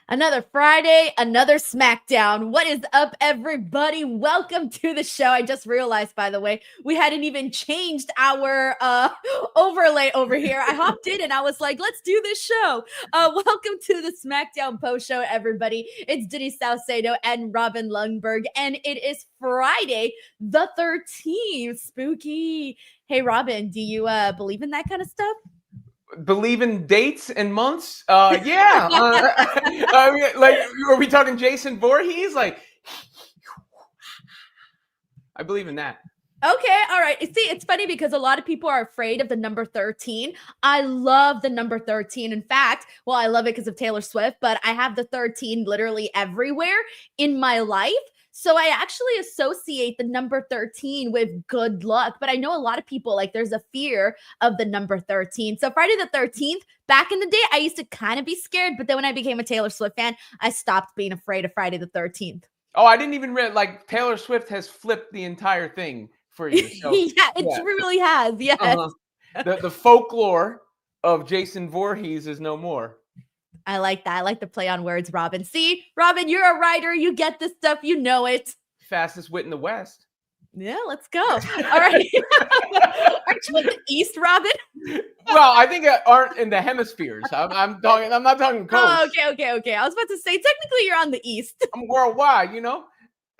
Another Friday, another Smackdown. What is up, everybody? Welcome to the show. I just realized, by the way, we hadn't even changed our overlay over here. I hopped in and I was like, let's do this show. Welcome to the Smackdown post show, everybody. It's Denise Salcedo and Robin Lundberg, and it is Friday the 13th. Spooky. Hey, Robin, do you believe in that kind of stuff? Believe in dates and months? Yeah. I mean, like, are we talking Jason Voorhees? Like, I believe in that. Okay, all right. See, it's funny because a lot of people are afraid of the number 13. I love the number 13. In fact, well, I love it because of Taylor Swift, but I have the 13 literally everywhere in my life. So I actually associate the number 13 with good luck. But I know a lot of people, like, there's a fear of the number 13. So Friday the 13th, back in the day, I used to kind of be scared. But then when I became a Taylor Swift fan, I stopped being afraid of Friday the 13th. Oh, I didn't even read, like, Taylor Swift has flipped the entire thing for you. So, yeah, it really has. Yes. The folklore of Jason Voorhees is no more. I like that. I like the play on words, Robin. See, Robin, you're a writer. You get this stuff. You know it. Fastest wit in the West. Yeah, let's go. All right. Aren't you in the East, Robin? Well, I think aren't in the hemispheres. I'm not talking coast. Oh, okay. I was about to say, technically, you're on the East. I'm worldwide, you know?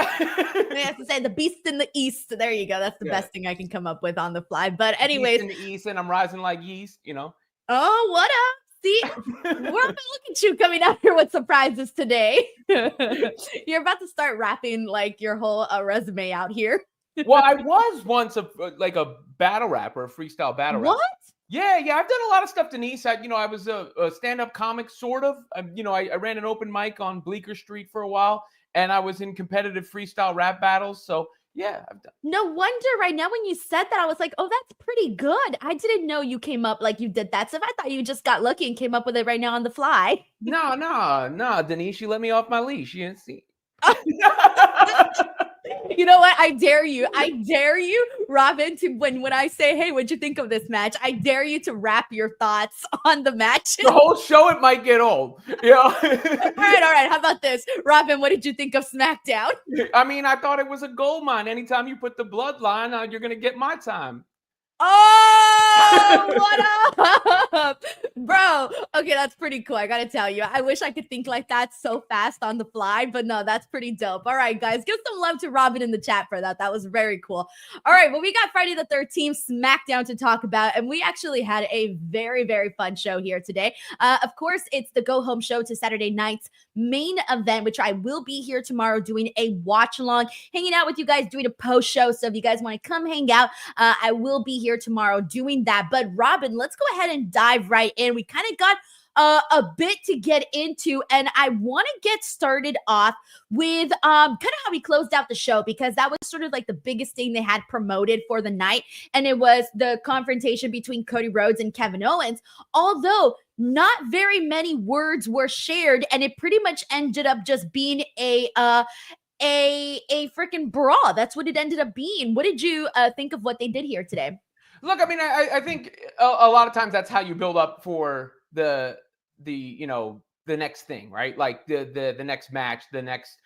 I have to say the beast in the East. There you go. That's the best thing I can come up with on the fly. But anyways. In the East, and I'm rising like yeast, you know? Oh, what up? See, look at you coming out here with surprises today. You're about to start rapping like your whole resume out here. Well, I was once a battle rapper, a freestyle battle rapper. What? Yeah. I've done a lot of stuff, Denise. I was a stand-up comic, sort of. I ran an open mic on Bleecker Street for a while, and I was in competitive freestyle rap battles. So yeah, I've done. No wonder right now when you said that, I was like, oh, that's pretty good. I didn't know you came up like you did that stuff. I thought you just got lucky and came up with it right now on the fly. No, Denise, you let me off my leash. You didn't see. You know what? I dare you, Robin, to when I say, hey, what'd you think of this match? I dare you to wrap your thoughts on the match. The whole show, it might get old. Yeah. All right. How about this? Robin, what did you think of SmackDown? I mean, I thought it was a gold mine. Anytime you put the bloodline, you're going to get my time. Oh, what up, bro? Okay, that's pretty cool. I gotta tell you, I wish I could think like that so fast on the fly, but no, that's pretty dope. All right, guys, give some love to Robin in the chat for that. That was very cool. All right, well, we got Friday the 13th Smackdown to talk about, and we actually had a very, very fun show here today. Of course, it's the go home show to Saturday night's main event, which I will be here tomorrow doing a watch along, hanging out with you guys, doing a post show. So if you guys want to come hang out, I will be here tomorrow doing that. But Robin, let's go ahead and dive right in. We kind of got a bit to get into, and I want to get started off with kind of how we closed out the show, because that was sort of like the biggest thing they had promoted for the night, and it was the confrontation between Cody Rhodes and Kevin Owens, although not very many words were shared, and it pretty much ended up just being a freaking brawl. That's what it ended up being. What did you think of what they did here today? Look, I mean, I think a lot of times that's how you build up for the next thing, right? Like the next match, the next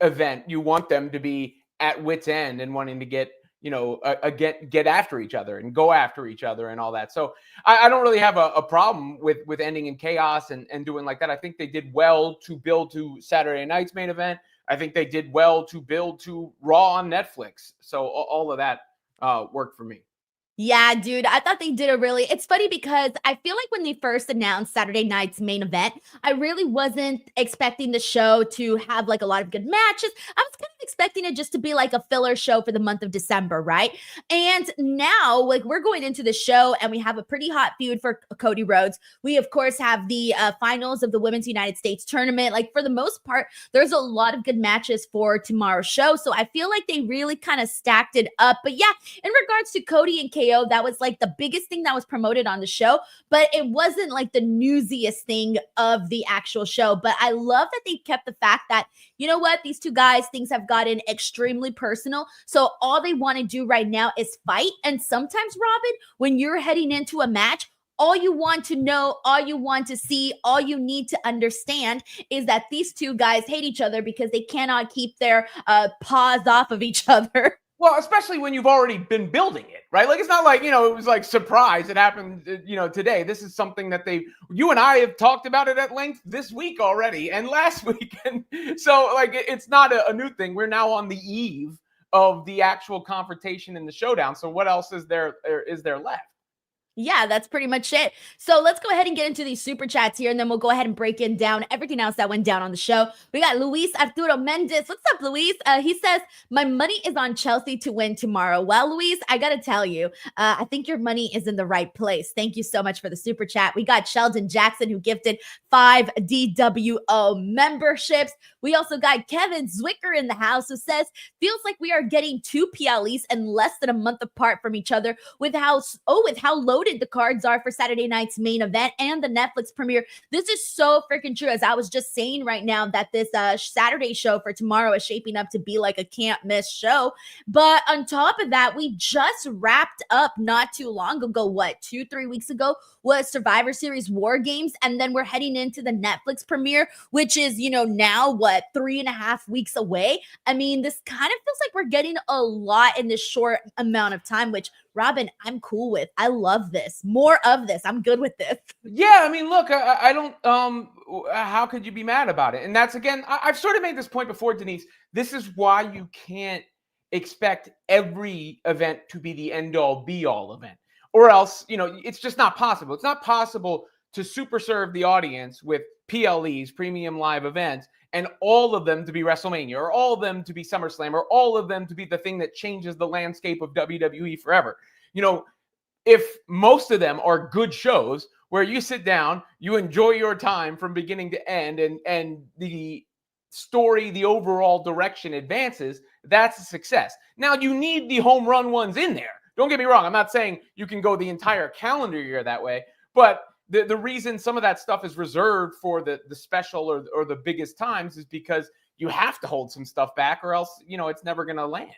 event. You want them to be at wit's end and wanting to get get after each other and go after each other and all that. So I don't really have a problem with ending in chaos and doing like that. I think they did well to build to Saturday night's main event. I think they did well to build to Raw on Netflix. So all of that worked for me. Yeah, dude, I thought they did it's funny because I feel like when they first announced Saturday night's main event, I really wasn't expecting the show to have like a lot of good matches. I was kind of expecting it just to be like a filler show for the month of December, right? And now, like, we're going into the show and we have a pretty hot feud for Cody Rhodes. We, of course, have the finals of the Women's United States tournament. Like, for the most part, there's a lot of good matches for tomorrow's show. So I feel like they really kind of stacked it up. But yeah, in regards to Cody and KO, that was like the biggest thing that was promoted on the show, but it wasn't like the newsiest thing of the actual show. But I love that they kept the fact that, you know what, these two guys, things have gotten extremely personal. So all they want to do right now is fight. And sometimes, Robin, when you're heading into a match, all you want to know, all you want to see, all you need to understand is that these two guys hate each other because they cannot keep their paws off of each other. Well, especially when you've already been building it, right? Like, it's not like, it was like surprise. It happened, today. This is something that you and I have talked about it at length this week already and last week. And so, like, it's not a new thing. We're now on the eve of the actual confrontation in the showdown. So what else is there left? Yeah, that's pretty much it. So let's go ahead and get into these super chats here, and then we'll go ahead and break in down everything else that went down on the show. We got Luis Arturo Mendez. What's up, Luis? He says, my money is on Chelsea to win tomorrow. Well, Luis, I got to tell you, I think your money is in the right place. Thank you so much for the super chat. We got Sheldon Jackson, who gifted 5 DWO memberships. We also got Kevin Zwicker in the house, who says, feels like we are getting 2 PLEs and less than a month apart from each other with how loaded the cards are for Saturday night's main event and the Netflix premiere. This is so freaking true. As I was just saying right now, that this Saturday show for tomorrow is shaping up to be like a can't miss show. But on top of that, we just wrapped up not too long ago, 2-3 weeks ago, was Survivor Series War Games. And then we're heading into the Netflix premiere, which is, now 3.5 weeks away. I mean, this kind of feels like we're getting a lot in this short amount of time, which, Robin, I'm cool with. I love this. More of this. I'm good with this. Yeah, I mean, look, I don't, how could you be mad about it? And that's, again, I've sort of made this point before, Denise. This is why you can't expect every event to be the end-all, be-all event. Or else, it's just not possible. It's not possible to super serve the audience with PLEs, premium live events, and all of them to be WrestleMania, or all of them to be SummerSlam, or all of them to be the thing that changes the landscape of WWE forever. If most of them are good shows where you sit down, you enjoy your time from beginning to end, and the story, the overall direction advances, that's a success. Now, you need the home run ones in there. Don't get me wrong. I'm not saying you can go the entire calendar year that way, but the reason some of that stuff is reserved for the special or the biggest times is because you have to hold some stuff back, or else, it's never going to land.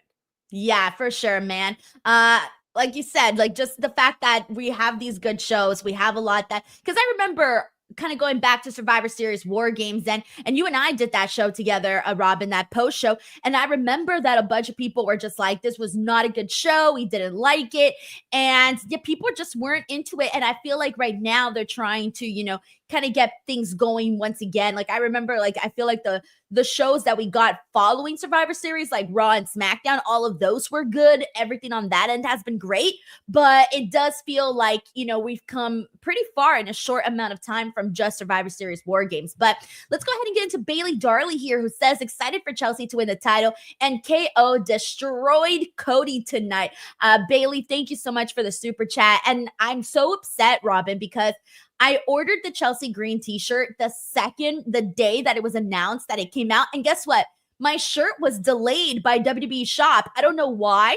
Yeah, for sure, man. Like you said, like just the fact that we have these good shows, we have a lot because I remember kind of going back to Survivor Series War Games, and you and I did that show together, Robin, that post show. And I remember that a bunch of people were just like, this was not a good show. We didn't like it. And yeah, people just weren't into it. And I feel like right now they're trying to, kind of get things going once again. Like I remember, I feel like the shows that we got following Survivor Series, like Raw and SmackDown, all of those were good. Everything on that end has been great, but it does feel like, we've come pretty far in a short amount of time from just Survivor Series War Games. But let's go ahead and get into Bayley Darley here, who says, excited for Chelsea to win the title, and KO destroyed Cody tonight. Bayley, thank you so much for the super chat. And I'm so upset, Robin, because I ordered the Chelsea green t-shirt the day that it was announced that it came out. And guess what? My shirt was delayed by WWE Shop. I don't know why,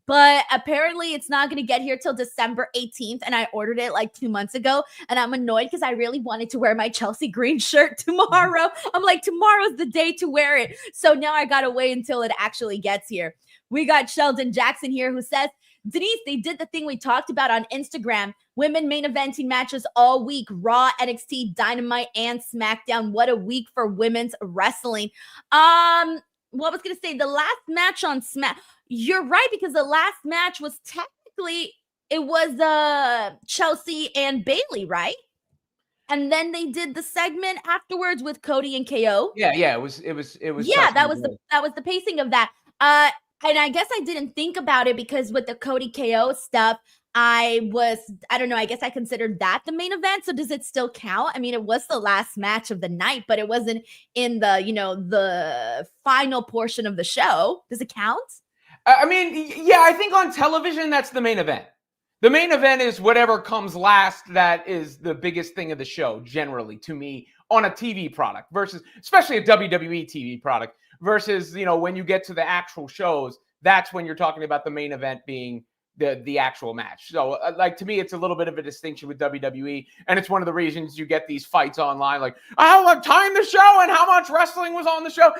but apparently it's not going to get here till December 18th. And I ordered it 2 months ago. And I'm annoyed because I really wanted to wear my Chelsea green shirt tomorrow. I'm like, tomorrow's the day to wear it. So now I got to wait until it actually gets here. We got Sheldon Jackson here, who says, Denise, they did the thing we talked about on Instagram. Women main eventing matches all week. Raw, NXT, Dynamite, and SmackDown. What a week for women's wrestling. What I was going to say, the last match on you're right, because the last match was technically, it was Chelsea and Bayley, right? And then they did the segment afterwards with Cody and KO. Yeah, it was. Yeah, that was the pacing of that. And I guess I didn't think about it because with the Cody KO stuff, I don't know, I guess I considered that the main event. So does it still count? I mean, it was the last match of the night, but it wasn't in the, the final portion of the show. Does it count? I mean, yeah, I think on television, that's the main event. The main event is whatever comes last. That is the biggest thing of the show, generally, to me, on a TV product versus, especially a WWE TV product versus, when you get to the actual shows, that's when you're talking about the main event being the actual match. So to me, it's a little bit of a distinction with WWE. And it's one of the reasons you get these fights online, like, how time the show and how much wrestling was on the show,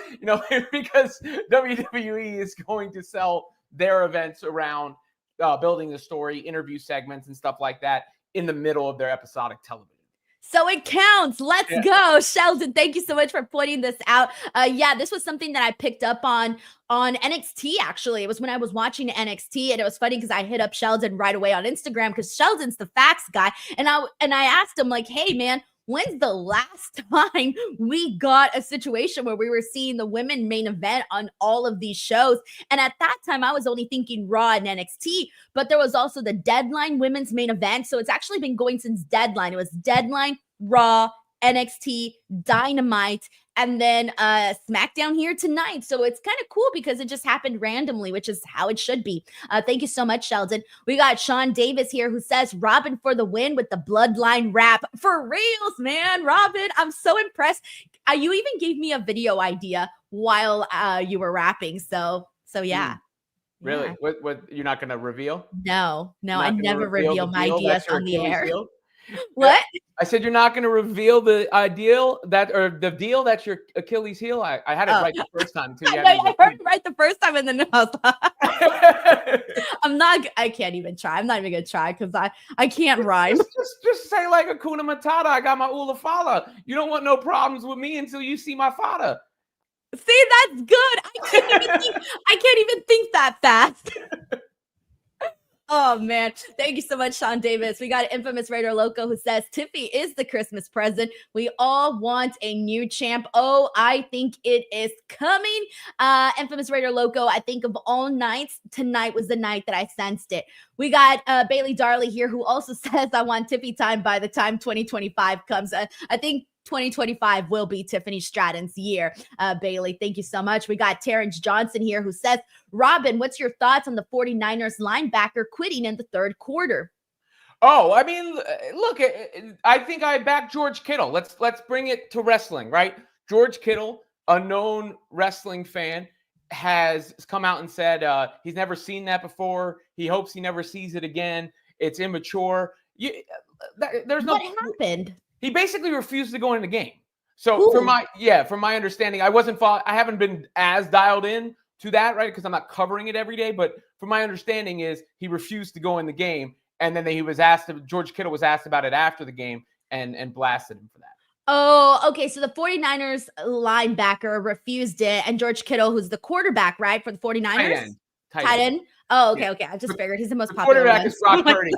because WWE is going to sell their events around building the story, interview segments and stuff like that in the middle of their episodic television. So it counts. Let's go. Sheldon, thank you so much for pointing this out. Yeah, this was something that I picked up on NXT, actually. It was when I was watching NXT, and it was funny because I hit up Sheldon right away on Instagram because Sheldon's the facts guy. And I asked him, like, hey, man, when's the last time we got a situation where we were seeing the women main event on all of these shows? And at that time, I was only thinking Raw and NXT, but there was also the Deadline women's main event. So it's actually been going since Deadline. It was Deadline, Raw, NXT, Dynamite, and then Smackdown here tonight. So it's kind of cool because it just happened randomly, which is how it should be. Thank you so much, Sheldon. We got Sean Davis here who says, Robin for the win with the Bloodline rap. For reals, man. Robin, I'm so impressed. You even gave me a video idea while you were rapping. So yeah. Really? Yeah. What you're not going to reveal? No, I never reveal my ideas on the air. Heel? What? I said you're not going to reveal the deal that's your Achilles heel. I had it right the first time too. I heard it right the first time, and then I can't even try. I'm not even gonna try because I can't rhyme. Just say like Hakuna Matata. I got my Ula Fala. You don't want no problems with me until you see my father. See, that's good. I can't even think that fast. Oh, man. Thank you so much, Sean Davis. We got Infamous Raider Loco who says, Tiffy is the Christmas present. We all want a new champ. Oh, I think it is coming. Infamous Raider Loco, I think of all nights, tonight was the night that I sensed it. We got Bayley Darley here who also says, I want Tiffy time by the time 2025 comes. I think 2025 will be Tiffany Stratton's year. Bayley, thank you so much. We got Terrence Johnson here who says, Robin, what's your thoughts on the 49ers linebacker quitting in the third quarter? Oh, I mean, look, I think I back George Kittle. Let's bring it to wrestling, right? George Kittle, a known wrestling fan, has come out and said he's never seen that before. He hopes he never sees it again. It's immature. There's no. What happened? He basically refused to go in the game. So from my understanding, I haven't been as dialed in to that, right? Because I'm not covering it every day. But from my understanding is he refused to go in the game. And then George Kittle was asked about it after the game and blasted him for that. Oh, okay. So the 49ers linebacker refused it. And George Kittle, who's the quarterback, right? For the 49ers? Tight end. Oh, okay, okay. I just figured he's the most popular quarterback is Brock Purdy.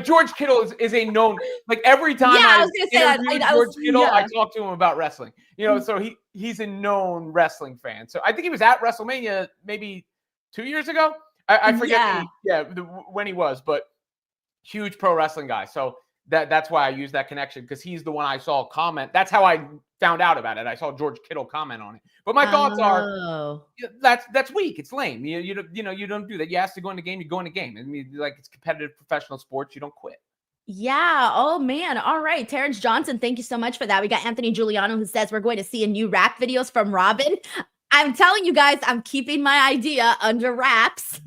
George Kittle is a known, like every time I interview George Kittle, I talk to him about wrestling. So he's a known wrestling fan. So I think he was at WrestleMania maybe 2 years ago. I forget when he was, but huge pro wrestling guy. So that's why I use that connection, because he's the one I saw comment. That's how I found out about it. I saw George Kittle comment on it. But my thoughts are that's weak. It's lame. You don't do that. You ask to go in the game, you go in the game. I mean, like, it's competitive professional sports. You don't quit. Yeah. Oh, man. All right. Terrence Johnson, thank you so much for that. We got Anthony Giuliano who says we're going to see a new rap videos from Robin. I'm telling you guys, I'm keeping my idea under wraps.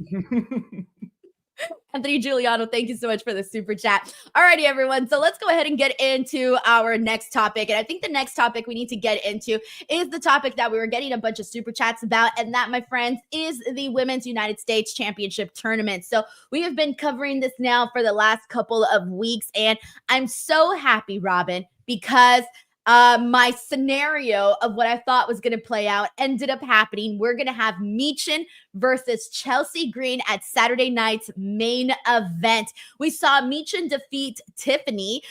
Anthony Giuliano, thank you so much for the super chat. All righty, everyone. So let's go ahead and get into our next topic. And I think the next topic we need to get into is the topic that we were getting a bunch of super chats about. And that, my friends, is the Women's United States Championship Tournament. So we have been covering this now for the last couple of weeks. And I'm so happy, Robin, because my scenario of what I thought was going to play out ended up happening. We're going to have Michin versus Chelsea Green at Saturday night's main event. We saw Michin defeat Tiffany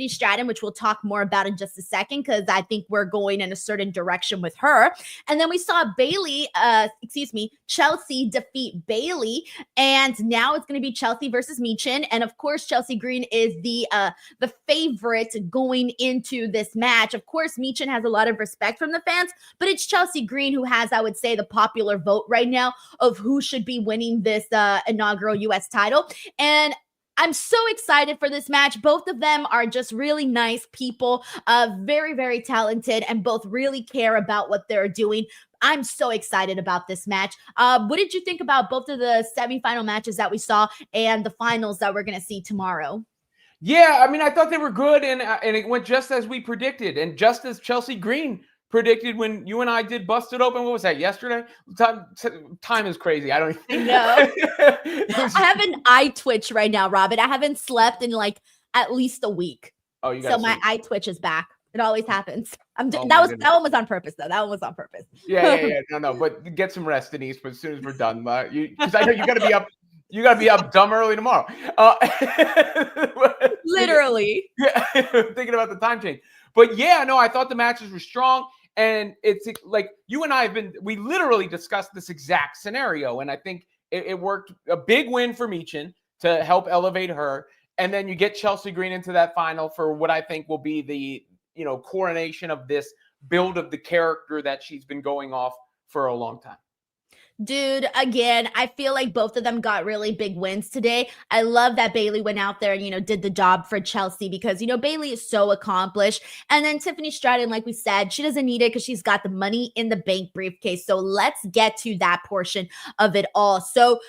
Stratton, which we'll talk more about in just a second, because I think we're going in a certain direction with her. And then we saw Chelsea defeat Bayley. And now it's going to be Chelsea versus Michin. And of course, Chelsea Green is the favorite going into this match. Of course, Michin has a lot of respect from the fans, but it's Chelsea Green who has, I would say, the popular vote right now of who should be winning this inaugural U.S. title. And I'm so excited for this match. Both of them are just really nice people, very, very talented, and both really care about what they're doing. I'm so excited about this match. What did you think about both of the semifinal matches that we saw and the finals that we're going to see tomorrow? Yeah, I mean, I thought they were good, and it went just as we predicted, and just as Chelsea Green predicted when you and I did Busted Open. What was that, yesterday? Time is crazy. I don't I know. I have an eye twitch right now, Robin. I haven't slept in like at least a week. Oh, you So got my eye twitch is back. It always happens. That one was on purpose though. That one was on purpose. Yeah. No. But get some rest, Denise. But as soon as we're done, because I know you got to be up. You got to be up dumb early tomorrow. Literally. Thinking about the time change. But yeah, no, I thought the matches were strong. And it's like you and I we literally discussed this exact scenario. And I think it worked. A big win for Michin to help elevate her. And then you get Chelsea Green into that final for what I think will be the, coronation of this build of the character that she's been going off for a long time. Dude, again, I feel like both of them got really big wins today. I love that Bayley went out there and, did the job for Chelsea because, Bayley is so accomplished. And then Tiffany Stratton, like we said, she doesn't need it because she's got the money in the bank briefcase. So let's get to that portion of it all. So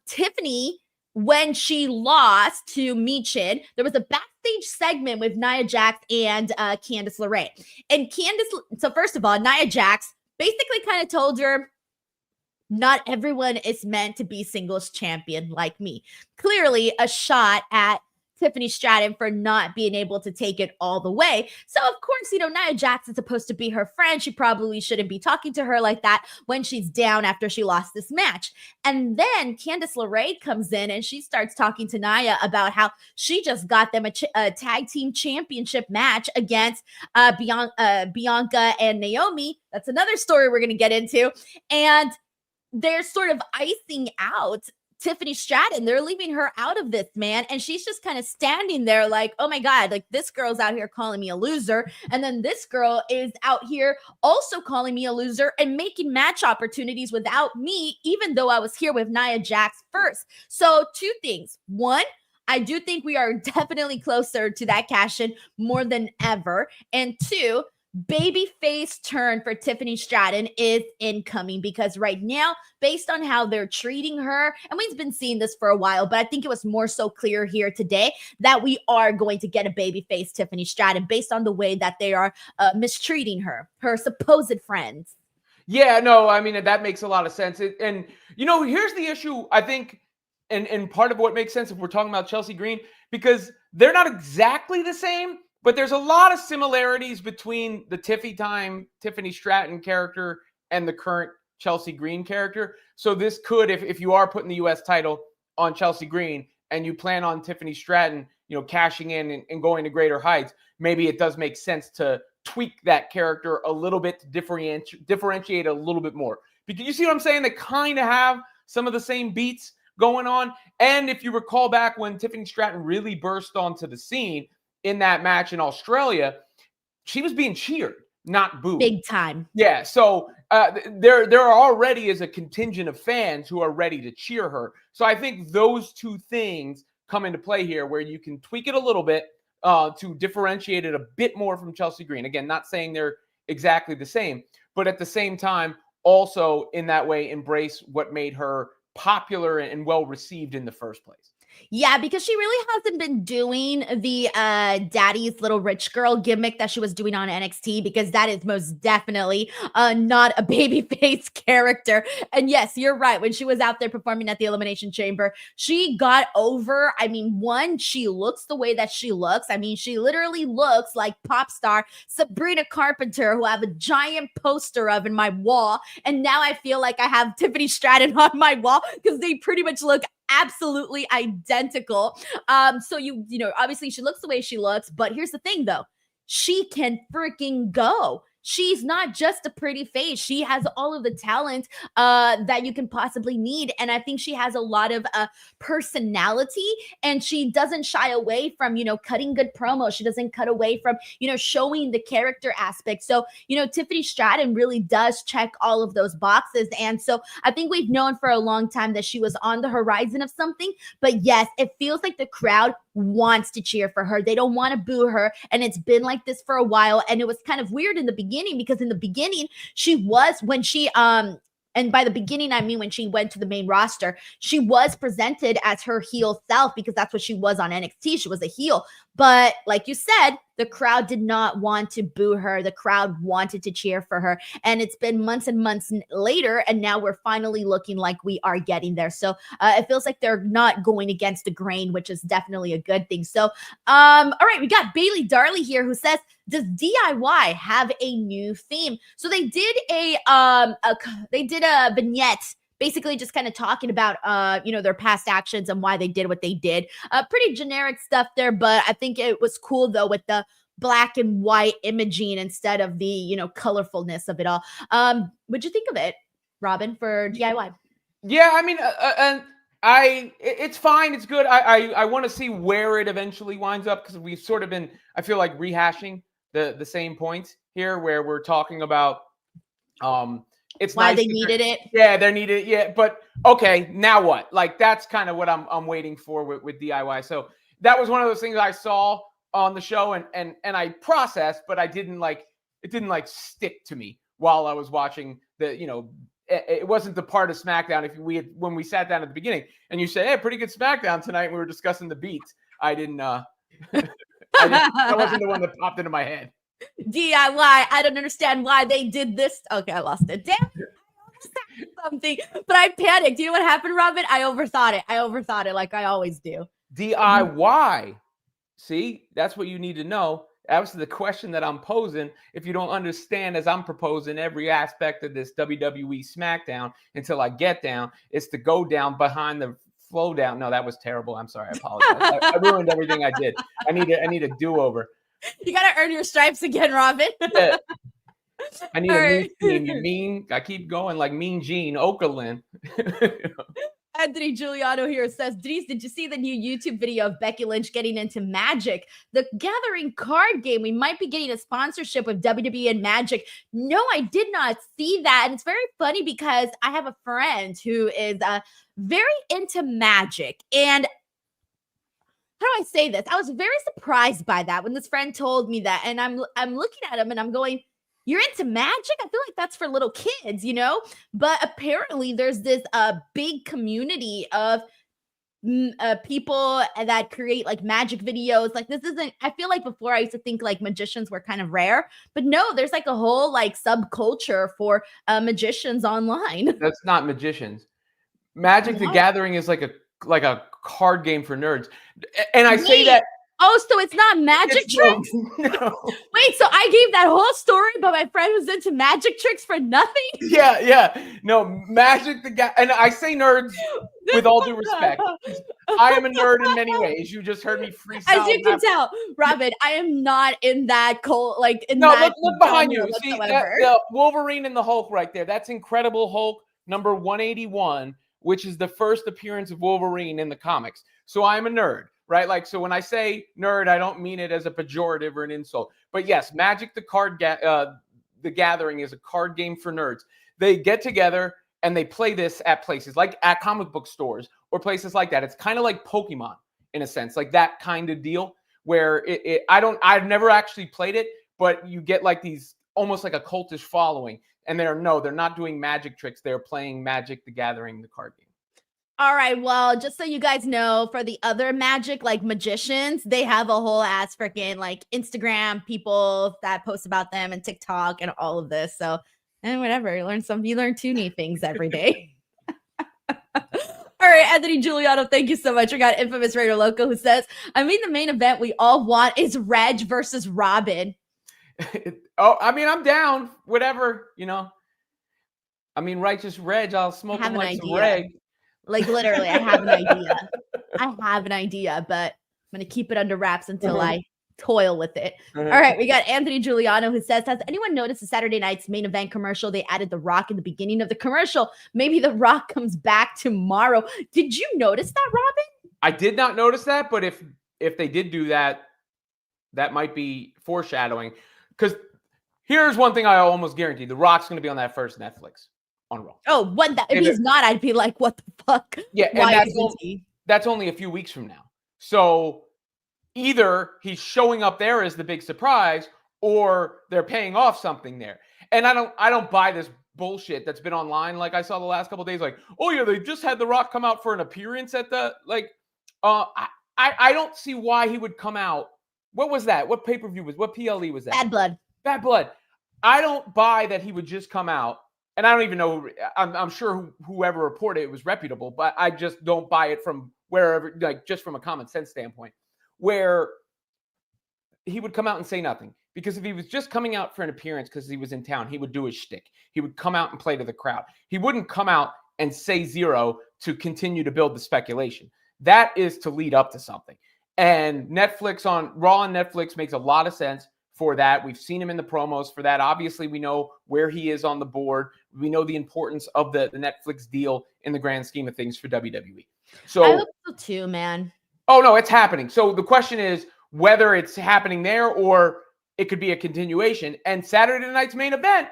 Tiffany, when she lost to Michin, there was a backstage segment with Nia Jax and Candice LeRae. And so first of all, Nia Jax basically kind of told her, not everyone is meant to be singles champion like me. Clearly a shot at Tiffany Stratton for not being able to take it all the way. So of course, Nia Jax is supposed to be her friend. She probably shouldn't be talking to her like that when she's down after she lost this match. And then Candice LeRae comes in and she starts talking to Nia about how she just got them a tag team championship match against Bianca and Naomi. That's another story we're going to get into. And they're sort of icing out Tiffany Stratton. They're leaving her out of this, man. And she's just kind of standing there like, oh my God, like this girl's out here calling me a loser. And then this girl is out here also calling me a loser and making match opportunities without me, even though I was here with Nia Jax first. So 2 things. 1, I do think we are definitely closer to that cash-in more than ever. And 2, babyface turn for Tiffany Stratton is incoming because right now, based on how they're treating her, and we've been seeing this for a while, but I think it was more so clear here today that we are going to get a babyface Tiffany Stratton based on the way that they are mistreating her supposed friends. Yeah, no, I mean, that makes a lot of sense. And here's the issue, I think, and part of what makes sense if we're talking about Chelsea Green, because they're not exactly the same, but there's a lot of similarities between the Tiffany Stratton character and the current Chelsea Green character. So this could, if you are putting the U.S. title on Chelsea Green and you plan on Tiffany Stratton, cashing in and going to greater heights, maybe it does make sense to tweak that character a little bit to differentiate a little bit more. Because you see what I'm saying? They kind of have some of the same beats going on. And if you recall back when Tiffany Stratton really burst onto the scene, in that match in Australia, she was being cheered, not booed. Big time. Yeah, so there already is a contingent of fans who are ready to cheer her. So I think those 2 things come into play here where you can tweak it a little bit to differentiate it a bit more from Chelsea Green. Again, not saying they're exactly the same, but at the same time, also in that way, embrace what made her popular and well-received in the first place. Yeah, because she really hasn't been doing the daddy's little rich girl gimmick that she was doing on NXT, because that is most definitely not a babyface character. And yes, you're right. When she was out there performing at the Elimination Chamber, she got over. I mean, 1, she looks the way that she looks. I mean, she literally looks like pop star Sabrina Carpenter, who I have a giant poster of in my wall. And now I feel like I have Tiffany Stratton on my wall because they pretty much look absolutely identical. So obviously she looks the way she looks, but here's the thing though. She can freaking go. She's not just a pretty face. She has all of the talent that you can possibly need. And I think she has a lot of personality, and she doesn't shy away from, cutting good promos. She doesn't cut away from, showing the character aspect. So, Tiffany Stratton really does check all of those boxes. And so I think we've known for a long time that she was on the horizon of something. But yes, it feels like the crowd wants to cheer for her. They don't want to boo her. And it's been like this for a while. And it was kind of weird in the beginning, because in the beginning, she was, when she, and by the beginning, I mean when she went to the main roster, she was presented as her heel self, because that's what she was on NXT. She was a heel. But like you said, the crowd did not want to boo her. The crowd wanted to cheer for her. And it's been months and months later, and now we're finally looking like we are getting there. So it feels like they're not going against the grain, which is definitely a good thing. So, all right, we got Bayley Darley here who says, does DIY have a new theme? So they did a vignette, basically just kind of talking about their past actions and why they did what they did. Pretty generic stuff there, but I think it was cool though with the black and white imaging instead of the colorfulness of it all. What'd you think of it, Robin, for DIY? Yeah, I mean, and it's fine, it's good. I want to see where it eventually winds up, because we've sort of been, I feel like, rehashing the same points here, where we're talking about it's why nice they needed it. Yeah, they needed it. Yeah, but okay, now what? Like, that's kind of what I'm waiting for with DIY. So that was one of those things I saw on the show and I processed, but it didn't stick to me while I was watching it wasn't the part of SmackDown. When we sat down at the beginning and you said, "Hey, pretty good SmackDown tonight," and we were discussing the beats, I didn't. That wasn't the one that popped into my head. DIY. I don't understand why they did this. Okay, I lost it. Damn. Something, but I panicked. You know what happened, Robin? I overthought it like I always do. DIY. See, that's what you need to know. That was the question that I'm posing. If you don't understand, as I'm proposing every aspect of this WWE Smackdown until I get down, it's to go down behind the flow down. No, that was terrible. I'm sorry. I apologize. I ruined everything I did. I need a do-over. You got to earn your stripes again, Robin. Yeah. I need a mean. I keep going like Mean Gene Okerlund. Anthony Giuliano here says, Denise, did you see the new YouTube video of Becky Lynch getting into Magic, the Gathering card game? We might be getting a sponsorship with WWE and Magic. No, I did not see that. And it's very funny because I have a friend who is very into Magic. And how do I say this? I was very surprised by that when this friend told me that. And I'm looking at him and I'm going, you're into Magic? I feel like that's for little kids, But apparently there's this big community of people that create like Magic videos. Like this isn't, I feel like before I used to think like magicians were kind of rare, but no, there's like a whole like subculture for magicians online. That's not magicians. Magic the Gathering is like a card game for nerds. And I say that. Oh, so it's not magic tricks? No. Wait, so I gave that whole story, but my friend was into magic tricks for nothing? Yeah. No, Magic and I say nerds with all due respect. I am a nerd in many ways. You just heard me freestyle. As you can tell, Robin, I am not in that cold, like in no, that. No, look behind you. See the Wolverine and the Hulk right there. That's Incredible Hulk number 181, which is the first appearance of Wolverine in the comics. So I'm a nerd. Right? Like, so when I say nerd, I don't mean it as a pejorative or an insult. But yes, Magic the Gathering is a card game for nerds. They get together and they play this at places like at comic book stores or places like that. It's kind of like Pokemon in a sense, like that kind of deal where I've never actually played it, but you get like these almost like a cultish following. And they're not doing magic tricks. They're playing Magic the Gathering, the card game. All right, well, just so you guys know, for the other Magic, like magicians, they have a whole ass freaking like Instagram people that post about them and TikTok and all of this. So, and whatever, you learn two new things every day. All right, Anthony Giuliano, thank you so much. We got Infamous Raider Loco who says, I mean, the main event we all want is Reg versus Robin. I mean, I'm down, whatever, I mean, Righteous Reg, I'll smoke him like some Reg. Like literally, I have an idea. But I'm going to keep it under wraps until I toil with it. All right, we got Anthony Giuliano who says, has anyone noticed the Saturday night's main event commercial? They added The Rock in the beginning of the commercial. Maybe The Rock comes back tomorrow. Did you notice that, Robin? I did not notice that, but if they did do that, that might be foreshadowing. Because here's one thing I almost guarantee. The Rock's going to be on that first Netflix. On Raw. Oh, if he's not, I'd be like, what the fuck? Yeah, and that's only a few weeks from now. So either he's showing up there as the big surprise, or they're paying off something there. And I don't buy this bullshit that's been online. Like I saw the last couple of days, like, oh yeah, they just had The Rock come out for an appearance at the I don't see why he would come out What was that? What pay-per-view what PLE was that? Bad Blood. Bad Blood. I don't buy that he would just come out, and I don't even know. I'm sure whoever reported it was reputable, but I just don't buy it from wherever, like just from a common sense standpoint, where he would come out and say nothing. Because if he was just coming out for an appearance because he was in town, he would do his shtick. He would come out and play to the crowd. He wouldn't come out and say zero to continue to build the speculation. That is to lead up to something. And Netflix on Raw and Netflix makes a lot of sense for that. We've seen him in the promos for that. Obviously, we know where he is on the board. We know the importance of the Netflix deal in the grand scheme of things for WWE. So I hope so too, man. Oh, no, it's happening. So the question is whether it's happening there or it could be a continuation. And Saturday night's main event,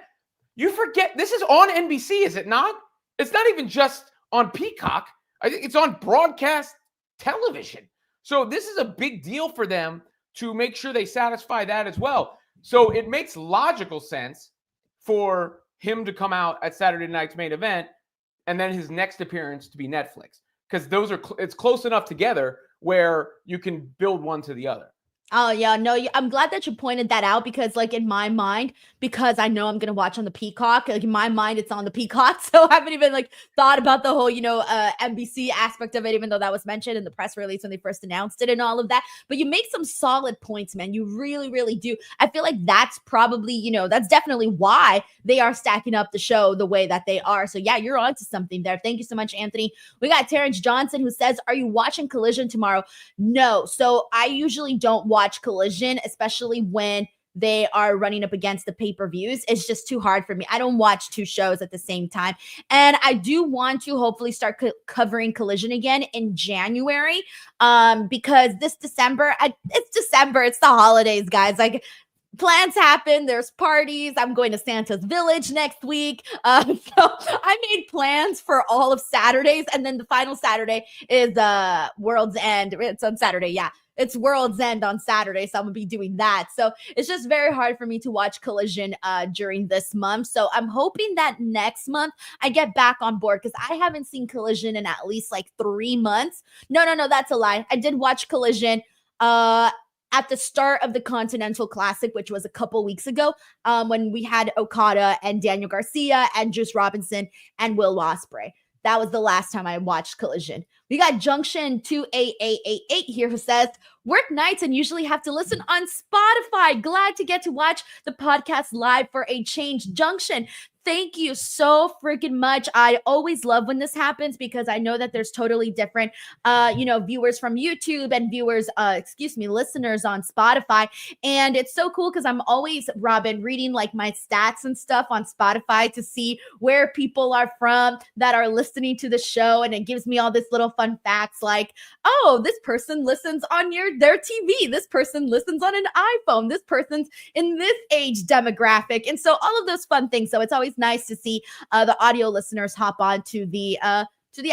you forget, this is on NBC, is it not? It's not even just on Peacock. I think it's on broadcast television. So this is a big deal for them to make sure they satisfy that as well. So it makes logical sense for him to come out at Saturday night's main event and then his next appearance to be Netflix. Because those are it's close enough together where you can build one to the other. Oh, yeah. No, I'm glad that you pointed that out because, like, in my mind, because I know I'm going to watch on the Peacock, like, in my mind, it's on the Peacock. So I haven't even, like, thought about the whole, NBC aspect of it, even though that was mentioned in the press release when they first announced it and all of that. But you make some solid points, man. You really, really do. I feel like that's probably, that's definitely why they are stacking up the show the way that they are. So, yeah, you're onto something there. Thank you so much, Anthony. We got Terrence Johnson who says, are you watching Collision tomorrow? No. So I usually don't watch Collision, especially when they are running up against the pay-per-views. It's just too hard for me. I don't watch two shows at the same time. And I do want to hopefully start covering Collision again in January because this December, it's December. It's the holidays, guys. Like, plans happen. There's parties. I'm going to Santa's Village next week. So I made plans for all of Saturdays. And then the final Saturday is World's End. It's on Saturday. Yeah. It's World's End on Saturday, so I'm going to be doing that. So it's just very hard for me to watch Collision during this month. So I'm hoping that next month I get back on board because I haven't seen Collision in at least like 3 months. No, that's a lie. I did watch Collision at the start of the Continental Classic, which was a couple weeks ago when we had Okada and Daniel Garcia and Juice Robinson and Will Ospreay. That was the last time I watched Collision. We got Junction 28888 here who says, work nights and usually have to listen on Spotify. Glad to get to watch the podcast live for a change. Junction, thank you so freaking much. I always love when this happens because I know that there's totally different, viewers from YouTube and listeners on Spotify. And it's so cool because I'm always, Robin, reading like my stats and stuff on Spotify to see where people are from that are listening to the show. And it gives me all this little fun facts like, oh, this person listens on their TV. This person listens on an iPhone. This person's in this age demographic. And so all of those fun things. So it's always nice to see the audio listeners hop on to the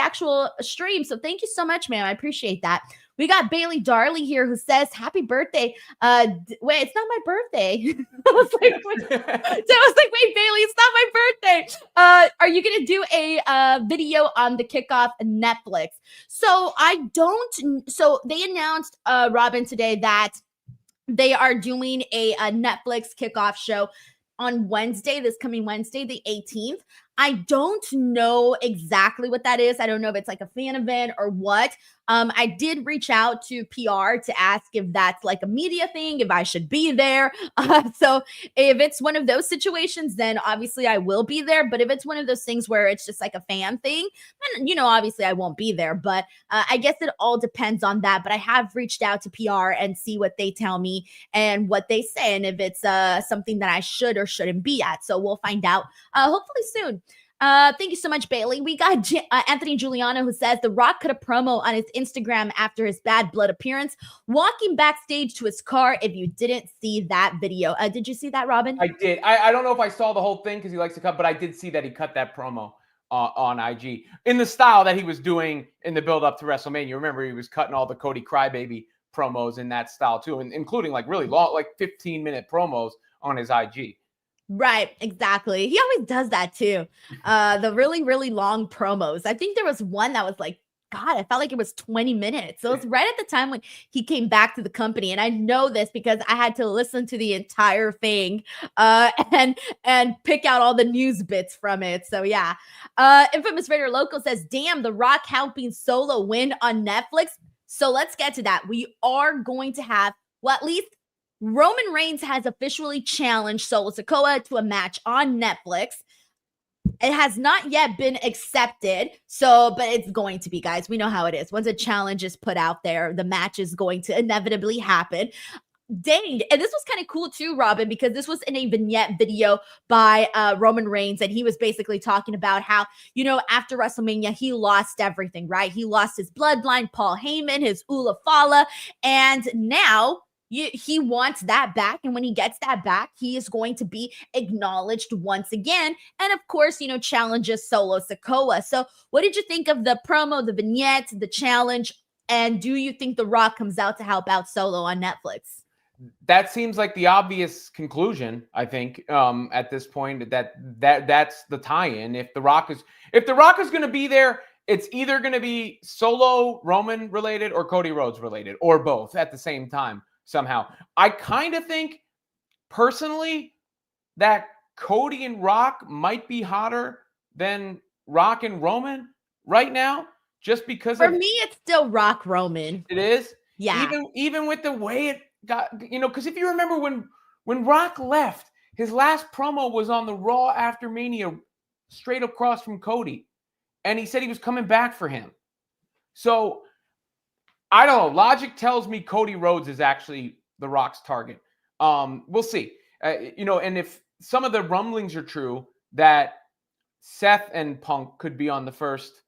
actual stream. So thank you so much, man. I appreciate that. We got Bailey Darley here who says, happy birthday. Wait, it's not my birthday. I was like, wait, Bailey, it's not my birthday. Are you going to do a video on the kickoff Netflix? So they announced, Robin, today that they are doing a Netflix kickoff show on Wednesday, this coming Wednesday, the 18th. I don't know exactly what that is. I don't know if it's like a fan event or what. I did reach out to PR to ask if that's like a media thing, if I should be there. So if it's one of those situations, then obviously I will be there. But if it's one of those things where it's just like a fan thing, then, obviously I won't be there. But I guess it all depends on that. But I have reached out to PR and see what they tell me and what they say. And if it's something that I should or shouldn't be at. So we'll find out hopefully soon. Thank you so much, Bailey. We got Anthony Giuliano who says The Rock cut a promo on his Instagram after his Bad Blood appearance, walking backstage to his car. If you didn't see that video, did you see that, Robin? I did. I don't know if I saw the whole thing because he likes to cut, but I did see that he cut that promo on IG in the style that he was doing in the build up to WrestleMania. Remember, he was cutting all the Cody Crybaby promos in that style too, and including like really long, like 15-minute promos on his IG. Right, exactly. He always does that too. The really, really long promos. I think there was one that was like God, I felt like it was 20 minutes. So it was right at the time when he came back to the company. And I know this because I had to listen to the entire thing and pick out all the news bits from it. So yeah. Infamous Raider Loco says, damn, The Rock helping Solo win on Netflix. So let's get to that. We are going to have, well, at least Roman Reigns has officially challenged Solo Sikoa to a match on Netflix. It has not yet been accepted. So, but it's going to be, guys. We know how it is. Once a challenge is put out there, the match is going to inevitably happen. Dang. And this was kind of cool too, Robin, because this was in a vignette video by Roman Reigns. And he was basically talking about how, you know, after WrestleMania, he lost everything, right? He lost his bloodline, Paul Heyman, his Ula Fala. And now he wants that back. And when he gets that back, he is going to be acknowledged once again. And of course, you know, challenges Solo Sikoa. So what did you think of the promo, the vignette, the challenge? And do you think The Rock comes out to help out Solo on Netflix? That seems like the obvious conclusion, I think, at this point, that's the tie-in. If The Rock is going to be there, it's either going to be Solo Roman related or Cody Rhodes related, or both at the same time somehow. I kind of think personally that Cody and Rock might be hotter than Rock and Roman right now, just because for me, it's still Rock Roman. It is? Yeah. Even with the way it got, you know, because if you remember when Rock left, his last promo was on the Raw after Mania, straight across from Cody. And he said he was coming back for him. So, I don't know. Logic tells me Cody Rhodes is actually The Rock's target. We'll see. You know, and if some of the rumblings are true that Seth and Punk could be on the first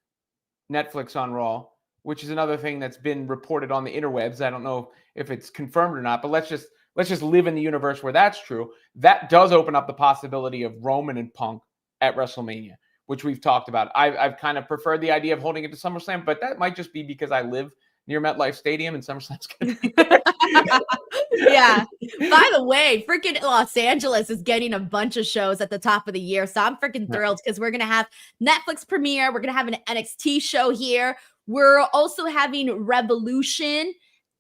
Netflix on Raw, which is another thing that's been reported on the interwebs. I don't know if it's confirmed or not, but let's just live in the universe where that's true. That does open up the possibility of Roman and Punk at WrestleMania, which we've talked about. I've kind of preferred the idea of holding it to SummerSlam, but that might just be because I live near MetLife Stadium and SummerSlam's going to be there. Yeah. By the way, freaking Los Angeles is getting a bunch of shows at the top of the year. So I'm freaking thrilled because we're going to have Netflix premiere. We're going to have an NXT show here. We're also having Revolution.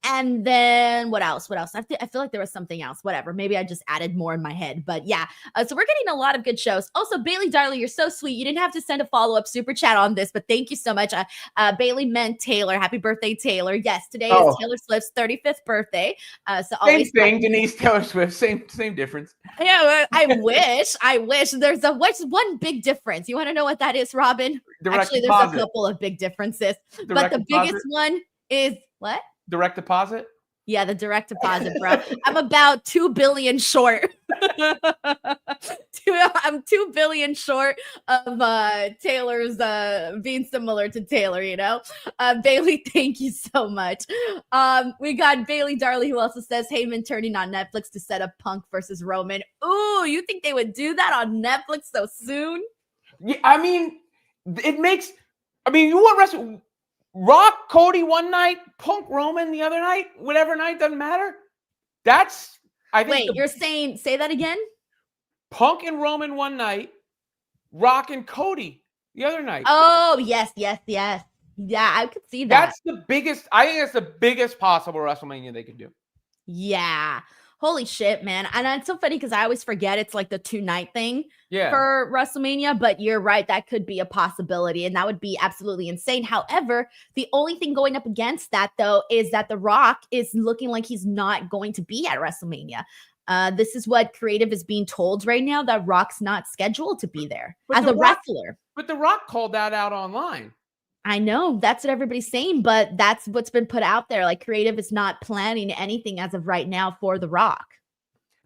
And then what else? I feel like there was something else. Whatever. Maybe I just added more in my head. But yeah. So we're getting a lot of good shows. Also, Bayley, darling, you're so sweet. You didn't have to send a follow-up super chat on this, but thank you so much. Bayley meant Taylor. Happy birthday, Taylor. Yes, today is Taylor Swift's 35th birthday. So always same thing, Denise, Taylor Swift. Same difference. Yeah, I wish. There's one big difference. You want to know what that is, Robin? Actually, there's a couple of big differences. But the biggest one is what? Direct deposit? Yeah, the direct deposit, bro. I'm about 2 billion short. I'm 2 billion short of Taylor's being similar to Taylor, you know? Bayley, thank you so much. We got Bayley Darley, who also says Heyman turning on Netflix to set up Punk versus Roman. Ooh, you think they would do that on Netflix so soon? Yeah, I mean, you want wrestling. Rock Cody one night, Punk Roman the other night, whatever night, doesn't matter. That's, I think. Wait, you're saying, say that again? Punk and Roman one night, Rock and Cody the other night. Oh, yes. Yeah, I could see that. I think that's the biggest possible WrestleMania they could do. Yeah. Holy shit, man. And it's so funny because I always forget it's like the 2-night thing for WrestleMania, but you're right. That could be a possibility, and that would be absolutely insane. However, the only thing going up against that, though, is that The Rock is looking like he's not going to be at WrestleMania. This is what creative is being told right now, that Rock's not scheduled to be there as a wrestler. But The Rock called that out online. I know that's what everybody's saying, but that's what's been put out there. Like, creative is not planning anything as of right now for The Rock.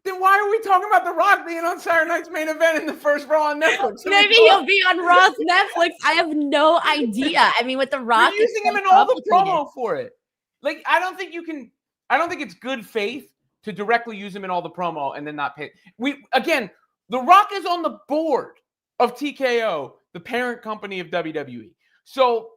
Then why are we talking about The Rock being on Saturday Night's Main Event in the first Raw on Netflix? Maybe he'll be on Raw's Netflix. I have no idea. I mean, with The Rock, you're using him in all the promo for it. Like, I don't think it's good faith to directly use him in all the promo and then not pay. The Rock is on the board of TKO, the parent company of WWE. So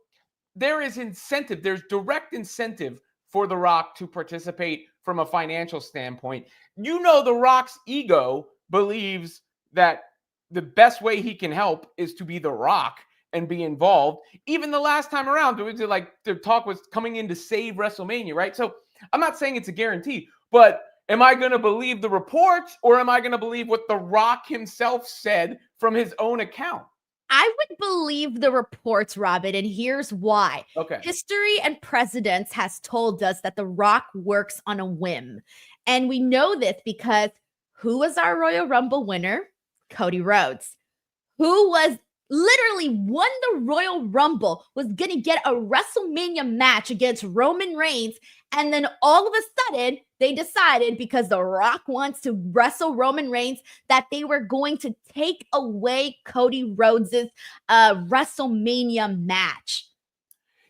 there is incentive. There's direct incentive for The Rock to participate from a financial standpoint. You know, The Rock's ego believes that the best way he can help is to be The Rock and be involved. Even the last time around, the talk was coming in to save WrestleMania, right? So I'm not saying it's a guarantee, but am I going to believe the reports, or am I going to believe what The Rock himself said from his own account? I would believe the reports, Robin, and here's why. Okay. History and precedence has told us that The Rock works on a whim. And we know this because who was our Royal Rumble winner? Cody Rhodes. Who was literally won the Royal Rumble, was going to get a WrestleMania match against Roman Reigns. And then all of a sudden, they decided, because The Rock wants to wrestle Roman Reigns, that they were going to take away Cody Rhodes' WrestleMania match.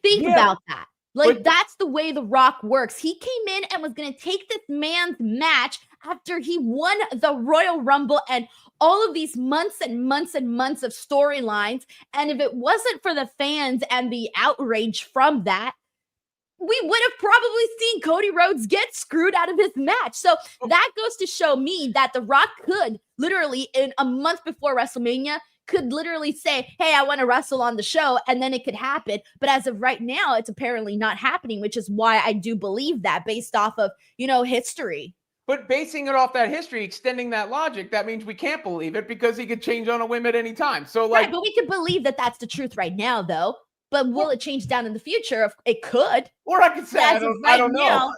Think about that. Like, that's the way The Rock works. He came in and was going to take this man's match after he won the Royal Rumble and all of these months and months and months of storylines. And if it wasn't for the fans and the outrage from that, we would have probably seen Cody Rhodes get screwed out of his match. So that goes to show me that The Rock could literally, in a month before WrestleMania, could literally say, hey, I want to wrestle on the show, and then it could happen. But as of right now, it's apparently not happening, which is why I do believe that, based off of, history. But basing it off that history, extending that logic, that means we can't believe it because he could change on a whim at any time. So, right, but we can believe that that's the truth right now, though. But will it change down in the future? It could. Or I could say, I don't know.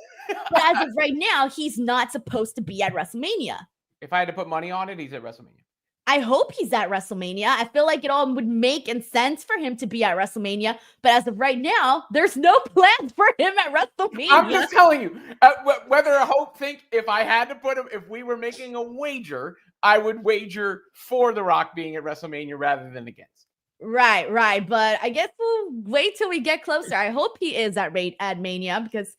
But as of right now, he's not supposed to be at WrestleMania. If I had to put money on it, he's at WrestleMania. I hope he's at WrestleMania. I feel like it all would make sense for him to be at WrestleMania. But as of right now, there's no plans for him at WrestleMania. I'm just telling you, whether if I had to put him, if we were making a wager, I would wager for The Rock being at WrestleMania rather than against. Right. But I guess we'll wait till we get closer. I hope he is at Mania, because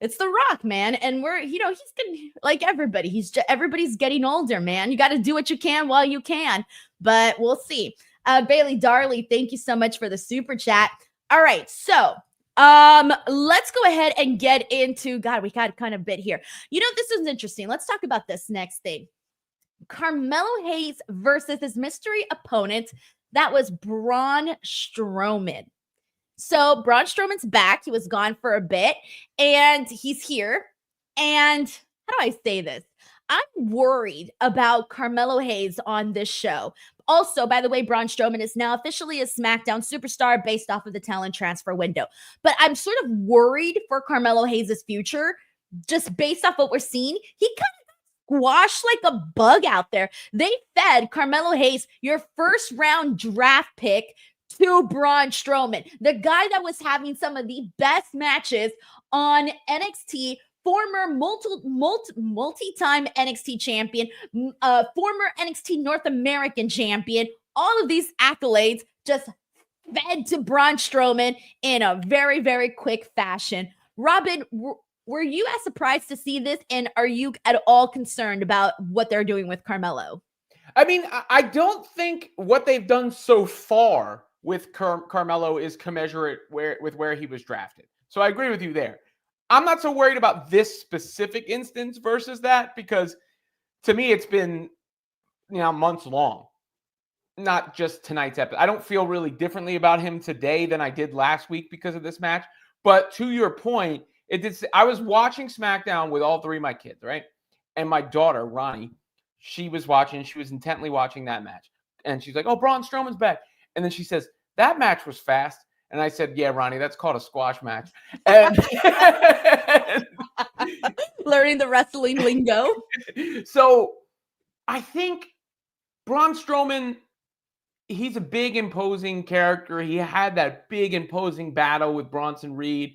it's The Rock, man. And he's gonna, like everybody, everybody's getting older, man. You got to do what you can while you can, but we'll see. Bayley Darley, thank you so much for the super chat. All right. So, let's go ahead and get into, God, we got kind of bit here. This is interesting. Let's talk about this next thing. Carmelo Hayes versus his mystery opponent. That was Braun Strowman. So Braun Strowman's back. He was gone for a bit, and he's here. And how do I say this? I'm worried about Carmelo Hayes on this show. Also, by the way, Braun Strowman is now officially a SmackDown superstar based off of the talent transfer window. But I'm sort of worried for Carmelo Hayes' future, just based off what we're seeing. He kind of squashed like a bug out there. They fed Carmelo Hayes, your first round draft pick, to Braun Strowman, the guy that was having some of the best matches on NXT, former multi-time NXT champion, former NXT North American champion. All of these accolades just fed to Braun Strowman in a very, very quick fashion. Robin, were you as surprised to see this? And are you at all concerned about what they're doing with Carmelo? I mean, I don't think what they've done so far with Carmelo is commensurate with where he was drafted. So I agree with you there. I'm not so worried about this specific instance versus that, because to me, it's been, months long, not just tonight's episode. I don't feel really differently about him today than I did last week because of this match. But to your point, I was watching SmackDown with all three of my kids, right? And my daughter, Ronnie, she was intently watching that match. And she's like, oh, Braun Strowman's back. And then she says, that match was fast. And I said, yeah, Ronnie, that's called a squash match. And learning the wrestling lingo. So I think Braun Strowman, he's a big, imposing character. He had that big, imposing battle with Bronson Reed.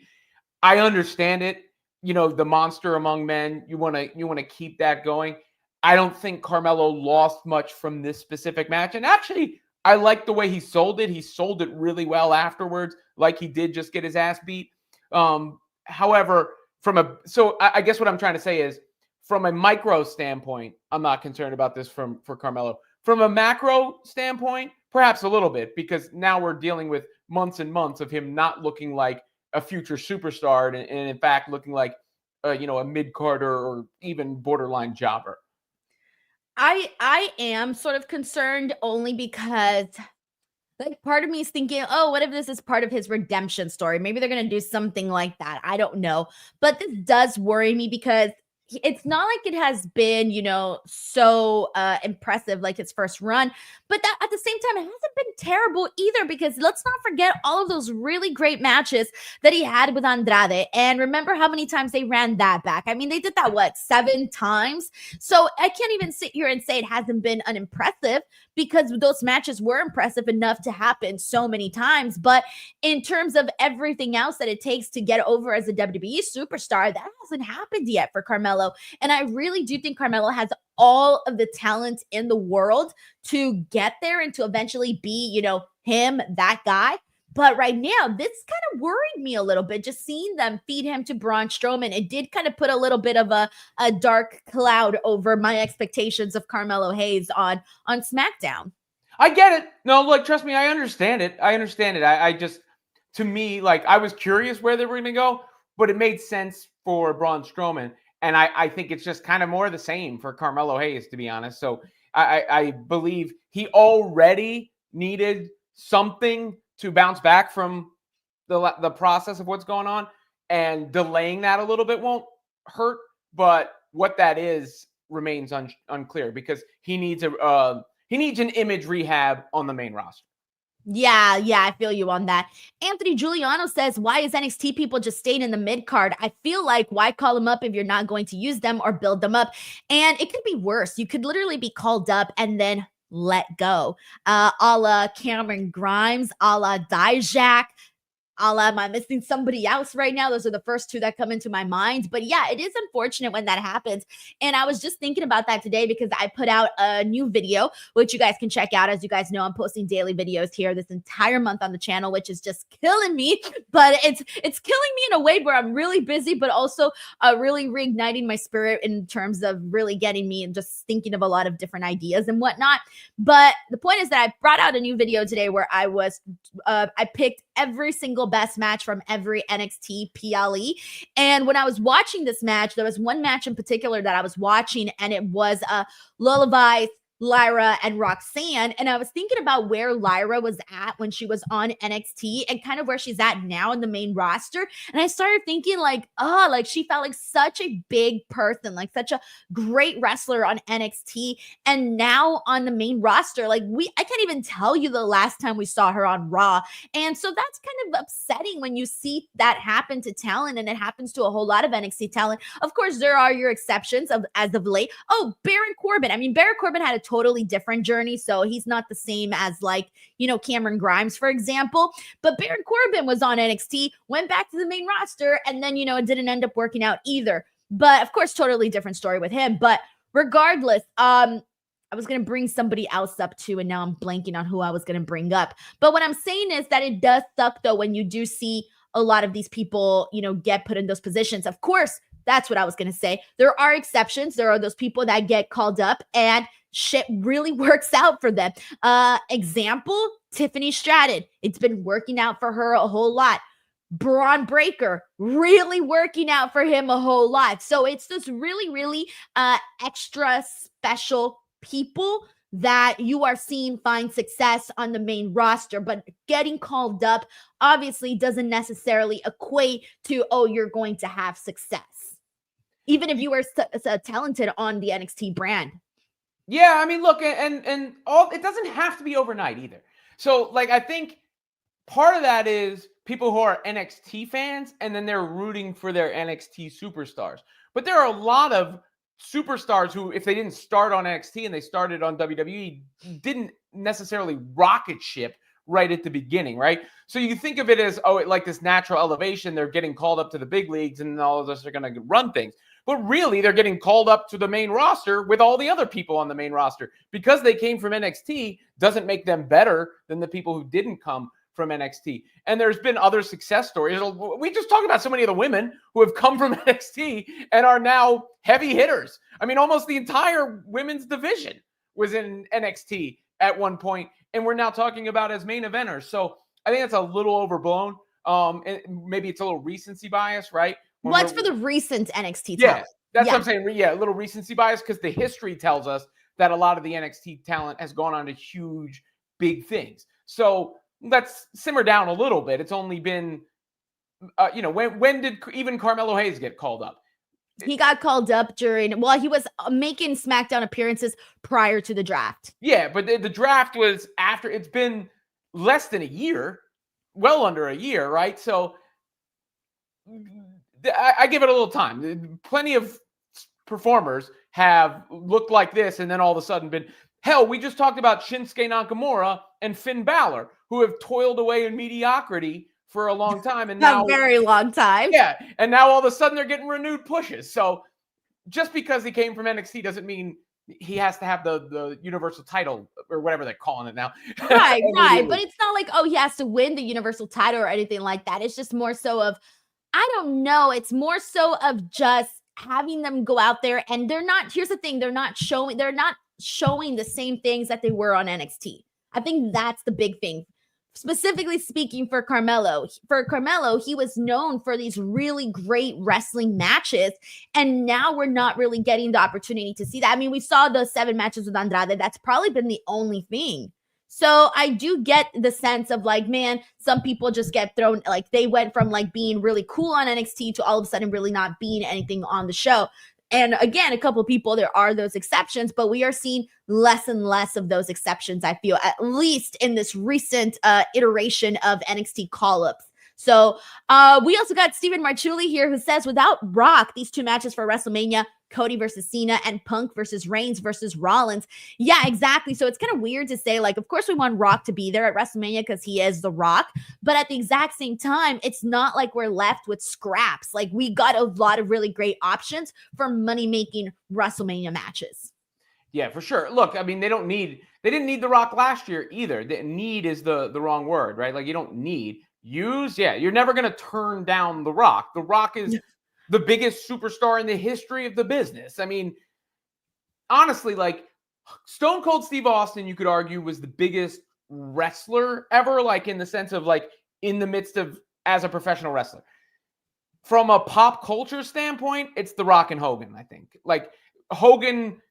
I understand it. The monster among men, you want to keep that going. I don't think Carmelo lost much from this specific match. And actually, I like the way he sold it. He sold it really well afterwards, like he did just get his ass beat. However, I guess what I'm trying to say is, from a micro standpoint, I'm not concerned about this for Carmelo. From a macro standpoint, perhaps a little bit, because now we're dealing with months and months of him not looking like a future superstar and in fact looking like a mid-carder or even borderline jobber. I am sort of concerned only because Like, part of me is thinking, oh, what if this is part of his redemption story? Maybe they're going to do something like that. I don't know. But this does worry me because it's not like it has been, so impressive like his first run. But that at the same time, it hasn't been terrible either, because let's not forget all of those really great matches that he had with Andrade. And remember how many times they ran that back? I mean, they did that, what, 7 times? So I can't even sit here and say it hasn't been unimpressive, because those matches were impressive enough to happen so many times. But in terms of everything else that it takes to get over as a WWE superstar, that hasn't happened yet for Carmelo. And I really do think Carmelo has all of the talent in the world to get there and to eventually be, him, that guy. But right now, this kind of worried me a little bit, just seeing them feed him to Braun Strowman. It did kind of put a little bit of a dark cloud over my expectations of Carmelo Hayes on SmackDown. I get it. No, like, trust me, I understand it. I just, to me, like, I was curious where they were going to go, but it made sense for Braun Strowman. And I think it's just kind of more the same for Carmelo Hayes, to be honest. So I believe he already needed something to bounce back from the process of what's going on, and delaying that a little bit won't hurt. But what that is remains unclear, because he needs an image rehab on the main roster. Yeah, I feel you on that. Anthony Giuliano says, why is NXT people just staying in the mid card? I feel like, why call them up if you're not going to use them or build them up? And it could be worse. You could literally be called up and then let go. A la Cameron Grimes, a la Dijak, a la, am I missing somebody else right now? Those are the first 2 that come into my mind. But yeah, it is unfortunate when that happens. And I was just thinking about that today, because I put out a new video, which you guys can check out. As you guys know, I'm posting daily videos here this entire month on the channel, which is just killing me. But it's killing me in a way where I'm really busy, but also really reigniting my spirit in terms of really getting me and just thinking of a lot of different ideas and whatnot. But the point is that I brought out a new video today where I picked every single best match from every NXT PLE. And when I was watching this match, there was one match in particular that I was watching, and it was Lullaby, Lyra, and Roxanne. And I was thinking about where Lyra was at when she was on NXT and kind of where she's at now in the main roster. And I started thinking like she felt like such a big person, like such a great wrestler on NXT, and now on the main roster. Like, I can't even tell you the last time we saw her on Raw. And so that's kind of upsetting when you see that happen to talent, and it happens to a whole lot of NXT talent. Of course, there are your exceptions as of late. Oh, Baron Corbin. I mean, Baron Corbin had a totally different journey, so he's not the same as, like, Cameron Grimes, for example. But Baron Corbin was on NXT, went back to the main roster, and then, it didn't end up working out either. But of course, totally different story with him. But regardless, I was going to bring somebody else up too, and now I'm blanking on who I was going to bring up. But what I'm saying is that it does suck, though, when you do see a lot of these people, get put in those positions. Of course, that's what I was going to say. There are exceptions. There are those people that get called up and shit really works out for them. Example, Tiffany Stratton. It's been working out for her a whole lot. Braun Breaker, really working out for him a whole lot. So it's this really, really extra special people that you are seeing find success on the main roster, but getting called up obviously doesn't necessarily equate to, oh, you're going to have success, even if you are talented on the NXT brand. Yeah, I mean, look, and all, it doesn't have to be overnight either. So, like, I think part of that is people who are NXT fans, and then they're rooting for their NXT superstars. But there are a lot of superstars who, if they didn't start on NXT and they started on WWE, didn't necessarily rocket ship right at the beginning, right? So you think of it as, like this natural elevation. They're getting called up to the big leagues, and all of us are going to run things. But really, they're getting called up to the main roster with all the other people on the main roster. Because they came from NXT doesn't make them better than the people who didn't come from NXT. And there's been other success stories. We just talked about so many of the women who have come from NXT and are now heavy hitters. I mean, almost the entire women's division was in NXT at one point, and we're now talking about as main eventers. So I think that's a little overblown. And maybe it's a little recency bias, right? What's for the recent NXT talent? Yeah, that's what I'm saying. Yeah, a little recency bias, because the history tells us that a lot of the NXT talent has gone on to huge, big things. So let's simmer down a little bit. It's only been, when did even Carmelo Hayes get called up? He got called up he was making SmackDown appearances prior to the draft. Yeah, but the draft was after. It's been less than a year, well under a year, right? So I give it a little time. Plenty of performers have looked like this and then all of a sudden been, hell, we just talked about Shinsuke Nakamura and Finn Balor, who have toiled away in mediocrity for a long time. And now, a very long time. Yeah. And now all of a sudden they're getting renewed pushes. So just because he came from NXT doesn't mean he has to have the universal title or whatever they're calling it now. Right. But it's not like, he has to win the universal title or anything like that. It's just more so of, I don't know. It's more so of just having them go out there and here's the thing. They're not showing the same things that they were on NXT. I think that's the big thing. Specifically speaking for Carmelo. For Carmelo, he was known for these really great wrestling matches, and now we're not really getting the opportunity to see that. I mean, we saw the 7 matches with Andrade. That's probably been the only thing. So I do get the sense of like, man, some people just get thrown, like they went from like being really cool on NXT to all of a sudden really not being anything on the show. And again, a couple of people, there are those exceptions, but we are seeing less and less of those exceptions, I feel, at least in this recent iteration of NXT call-ups. So we also got Stephen Marchuli here who says, without Rock, these 2 matches for WrestleMania, Cody versus Cena and Punk versus Reigns versus Rollins. Yeah, exactly. So it's kind of weird to say, like, of course we want Rock to be there at WrestleMania because he is The Rock. But at the exact same time, it's not like we're left with scraps. Like, we got a lot of really great options for money-making WrestleMania matches. Yeah, for sure. Look, I mean, they didn't need The Rock last year either. The need is the wrong word, right? Like, you don't need. Use, yeah, you're never going to turn down The Rock. The Rock is the biggest superstar in the history of the business. I mean, honestly, like Stone Cold Steve Austin, you could argue, was the biggest wrestler ever, like in the sense of like in the midst of as a professional wrestler. From a pop culture standpoint, it's The Rock and Hogan, I think. Like Hogan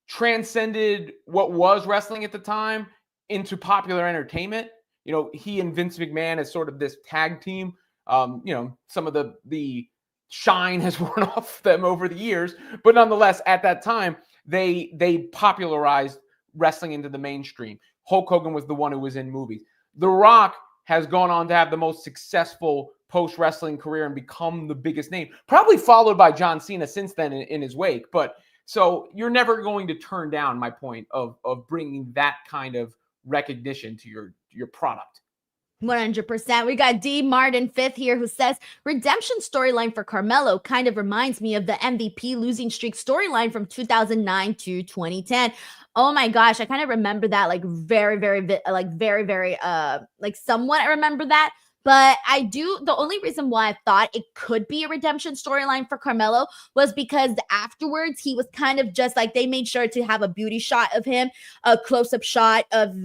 transcended what was wrestling at the time into popular entertainment. You know, he and Vince McMahon as sort of this tag team. Some of the shine has worn off them over the years, but nonetheless, at that time, they popularized wrestling into the mainstream. Hulk Hogan was the one who was in movies. The Rock has gone on to have the most successful post-wrestling career and become the biggest name, probably followed by John Cena since then in his wake. But so you're never going to turn down my point of bringing that kind of recognition to your product. 100%. We got D Martin 5th here who says, redemption storyline for Carmelo kind of reminds me of the MVP losing streak storyline from 2009 to 2010. Oh my gosh, I kind of remember that like very somewhat I remember that. But the only reason why I thought it could be a redemption storyline for Carmelo was because afterwards he was kind of just like, they made sure to have a beauty shot of him, a close-up shot of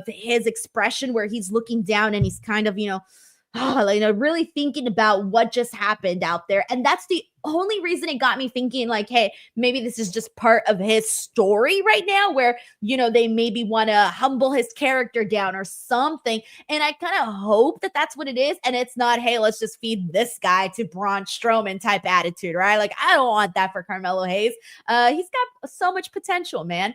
his expression where he's looking down and he's kind of, really thinking about what just happened out there. And that's the only reason it got me thinking like, hey, maybe this is just part of his story right now where, they maybe want to humble his character down or something. And I kind of hope that that's what it is. And it's not, hey, let's just feed this guy to Braun Strowman type attitude, right? Like, I don't want that for Carmelo Hayes. He's got so much potential, man.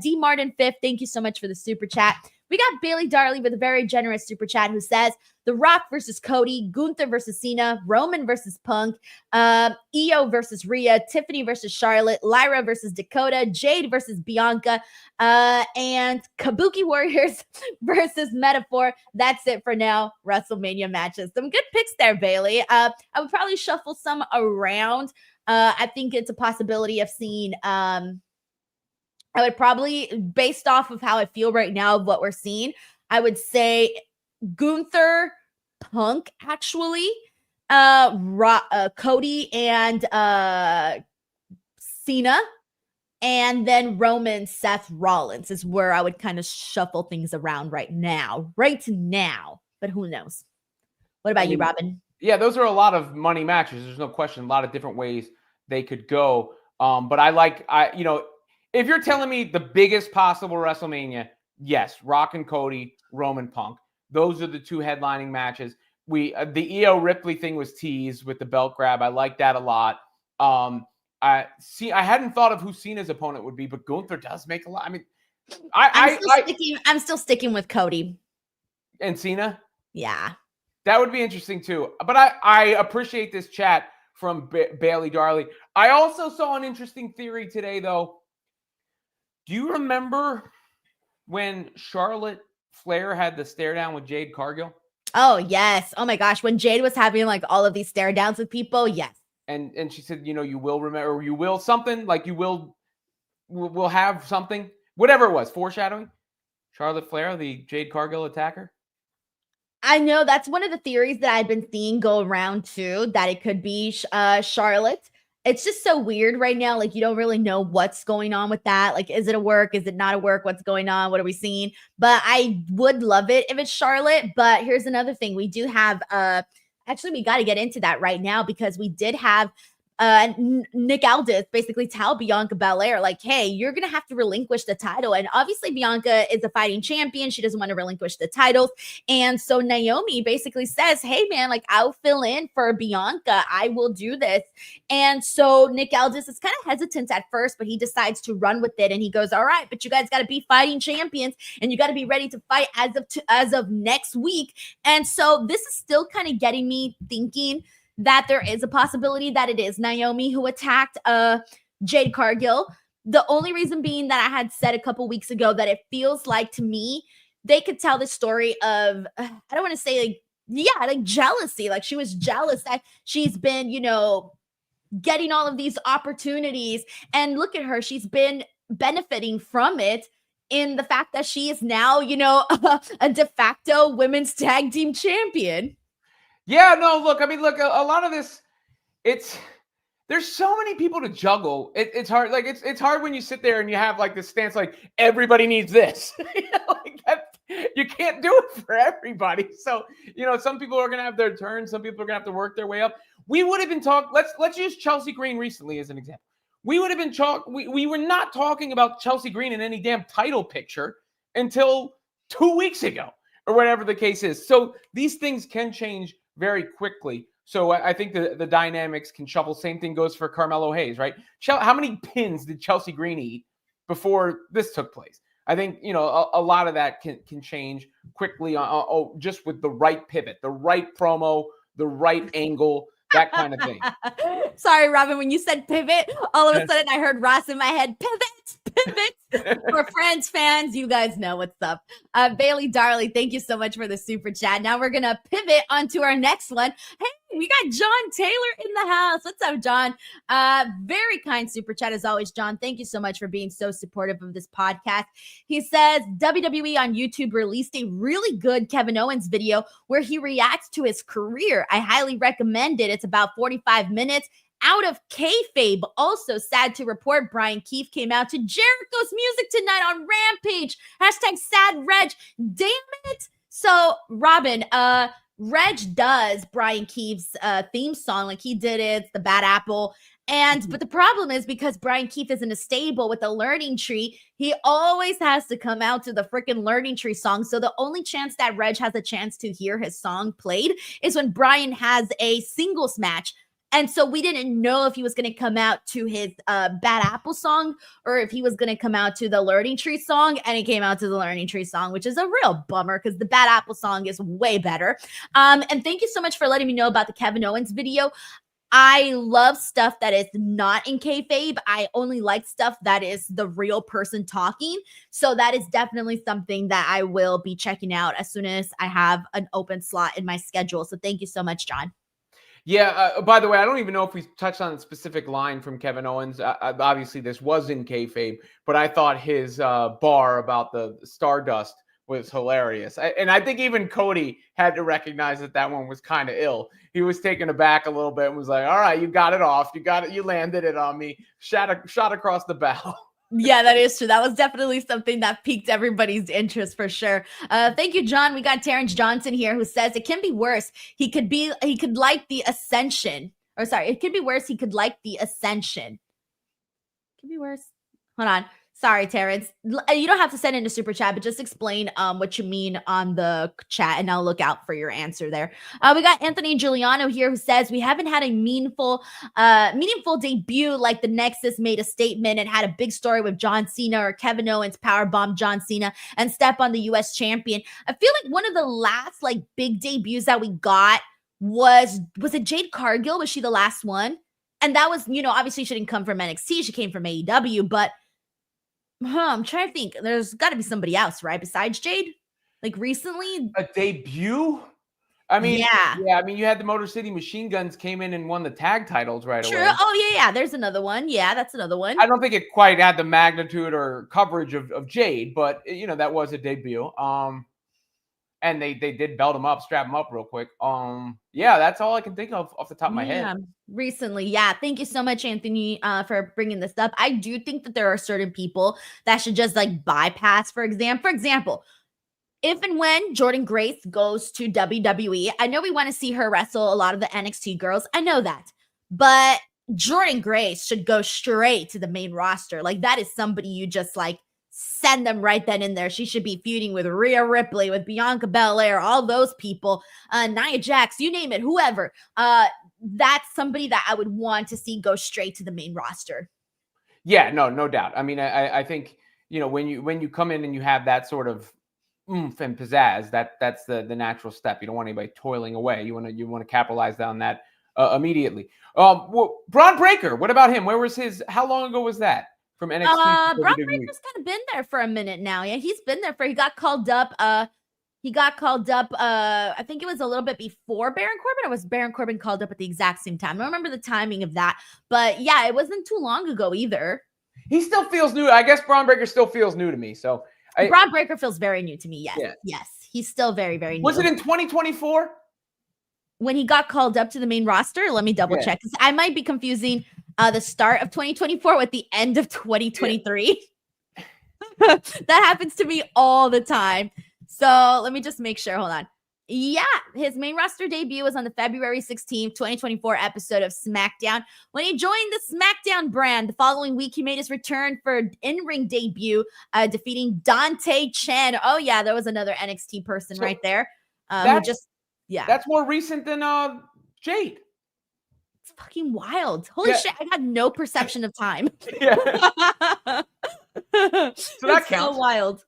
D Martin 5th, thank you so much for the super chat. We got Bailey Darley with a very generous super chat who says, The Rock versus Cody, Gunther versus Cena, Roman versus Punk, Io versus Rhea, Tiffany versus Charlotte, Lyra versus Dakota, Jade versus Bianca, and Kabuki Warriors versus Metaphor. That's it for now. WrestleMania matches. Some good picks there, Bailey. I would probably shuffle some around. I think it's a possibility of seeing... I would probably, based off of how I feel right now of what we're seeing, I would say Gunther, Punk, actually, Cody and Cena, and then Roman, Seth Rollins is where I would kind of shuffle things around right now. But who knows? What about you, Robin? Yeah, those are a lot of money matches. There's no question. A lot of different ways they could go. But if you're telling me the biggest possible WrestleMania, yes, Rock and Cody, Roman Punk. Those are the 2 headlining matches. The Io Ripley thing was teased with the belt grab. I like that a lot. I hadn't thought of who Cena's opponent would be, but Gunther does make a lot. I mean, I'm still sticking with Cody and Cena. Yeah, that would be interesting too. But I appreciate this chat from Bayley Darley. I also saw an interesting theory today, though. Do you remember when Charlotte Flair had the stare down with Jade Cargill? Oh, yes. Oh my gosh. When Jade was having like all of these stare downs with people. Yes. And she said, you will remember, or you will something, like you will have something, whatever it was, foreshadowing. Charlotte Flair, the Jade Cargill attacker. I know that's one of the theories that I've been seeing go around too, that it could be Charlotte. It's just so weird right now. Like, you don't really know what's going on with that. Like, is it a work? Is it not a work? What's going on? What are we seeing? But I would love it if it's Charlotte. But here's another thing. We do have, actually, we got to get into that right now, because we did have Nick Aldis basically tell Bianca Belair, like, hey, you're going to have to relinquish the title. And obviously Bianca is a fighting champion. She doesn't want to relinquish the titles. And so Naomi basically says, hey, man, like, I'll fill in for Bianca. I will do this. And so Nick Aldis is kind of hesitant at first, but he decides to run with it. And he goes, all right, but you guys got to be fighting champions, and you got to be ready to fight as of next week. And so this is still kind of getting me thinking that there is a possibility that it is Naomi who attacked Jade Cargill. The only reason being that I had said a couple weeks ago that it feels like, to me, they could tell the story of, I don't want to say like jealousy. Like, she was jealous that she's been, getting all of these opportunities. And look at her. She's been benefiting from it in the fact that she is now, a de facto women's tag team champion. Yeah, no, look, a lot of this, there's so many people to juggle. It's hard. Like, it's hard when you sit there and you have like this stance, like, everybody needs this. Like, that, you can't do it for everybody. So, some people are going to have their turn. Some people are going to have to work their way up. We would have been talking, let's use Chelsea Green recently as an example. We would have been we were not talking about Chelsea Green in any damn title picture until 2 weeks ago, or whatever the case is. So these things can change very quickly. So I think the dynamics can shuffle. Same thing goes for Carmelo Hayes, right? How many pins did Chelsea Green eat before this took place? I think, a lot of that can change quickly just with the right pivot, the right promo, the right angle, that kind of thing. Sorry, Robin, when you said pivot, all of a sudden I heard Ross in my head. Pivot. For Friends fans, you guys know what's up. Bayley Darley, thank you so much for the super chat. Now we're going to pivot onto our next one. Hey, we got John Taylor in the house. What's up, John? Very kind super chat as always, John. Thank you so much for being so supportive of this podcast. He says WWE on YouTube released a really good Kevin Owens video where he reacts to his career. I highly recommend it. It's about 45 minutes. Out of kayfabe. Also sad to report, Brian Keefe came out to Jericho's music tonight on Rampage. #SadReg. Damn it. So, Robin, Reg does Brian Keefe's theme song. Like, he did it. It's the Bad Apple. But the problem is, because Brian Keefe is in a stable with a learning tree, he always has to come out to the freaking learning tree song. So the only chance that Reg has a chance to hear his song played is when Brian has a singles match. And so we didn't know if he was going to come out to his Bad Apple song or if he was going to come out to the Learning Tree song. And he came out to the Learning Tree song, which is a real bummer because the Bad Apple song is way better. And thank you so much for letting me know about the Kevin Owens video. I love stuff that is not in kayfabe. I only like stuff that is the real person talking. So that is definitely something that I will be checking out as soon as I have an open slot in my schedule. So thank you so much, John. Yeah, by the way, I don't even know if we touched on a specific line from Kevin Owens. Obviously, this was in kayfabe, but I thought his bar about the Stardust was hilarious. And I think even Cody had to recognize that one was kind of ill. He was taken aback a little bit and was like, all right, you got it off. You got it. You landed it on me. Shot across the bow. Yeah, that is true. That was definitely something that piqued everybody's interest for sure. Thank you, John. We got Terrence Johnson here who says it can be worse. He could like the Ascension. It could be worse. He could like the Ascension. Could be worse. Hold on. Sorry, Terrence. You don't have to send in a super chat, but just explain what you mean on the chat, and I'll look out for your answer there. We got Anthony Giuliano here who says we haven't had a meaningful debut like the Nexus made a statement and had a big story with John Cena or Kevin Owens powerbomb John Cena and step on the U.S. champion. I feel like one of the last like big debuts that we got was it Jade Cargill? Was she the last one? And that was, obviously she didn't come from NXT. She came from AEW, but I'm trying to think. There's got to be somebody else, right? Besides Jade? Like recently? A debut? I mean, yeah. I mean, you had the Motor City Machine Guns came in and won the tag titles right True. away. Oh, yeah. There's another one. Yeah, that's another one. I don't think it quite had the magnitude or coverage of Jade, but, that was a debut. And they did belt him up, strap him up real quick. Yeah, that's all I can think of off the top of my head. Recently, yeah. Thank you so much, Anthony, for bringing this up. I do think that there are certain people that should just like bypass. For example, if and when Jordynne Grace goes to WWE, I know we want to see her wrestle a lot of the NXT girls. I know that, but Jordynne Grace should go straight to the main roster. Like that is somebody you just like send them right then in there. She should be feuding with Rhea Ripley, with Bianca Belair, all those people, Nia Jax, you name it, whoever. That's somebody that I would want to see go straight to the main roster. Yeah, no doubt. I mean, I think, when you come in and you have that sort of oomph and pizzazz, that's the natural step. You don't want anybody toiling away. You want to capitalize on that immediately. Braun Breaker, what about him? Where was how long ago was that? From NXT. Braun Breaker's kind of been there for a minute now. Yeah, he's been there he got called up. I think it was a little bit before Baron Corbin, or was Baron Corbin called up at the exact same time? I don't remember the timing of that. But yeah, it wasn't too long ago either. He still feels new. I guess Braun Breaker still feels new to me. So Braun Breaker feels very new to me. Yes. Yeah. Yes. He's still very, very new. Was it in 2024? When he got called up to the main roster? Let me double check. I might be confusing the start of 2024 with the end of 2023. Yeah. That happens to me all the time. So let me just make sure. Hold on. Yeah, his main roster debut was on the February 16th, 2024 episode of SmackDown. When he joined the SmackDown brand, the following week, he made his return for an in-ring debut, defeating Dante Chen. Oh, yeah, there was another NXT person right there. That's more recent than Jade. It's fucking wild. Holy shit, I got no perception of time. Yeah. So that counts. So wild.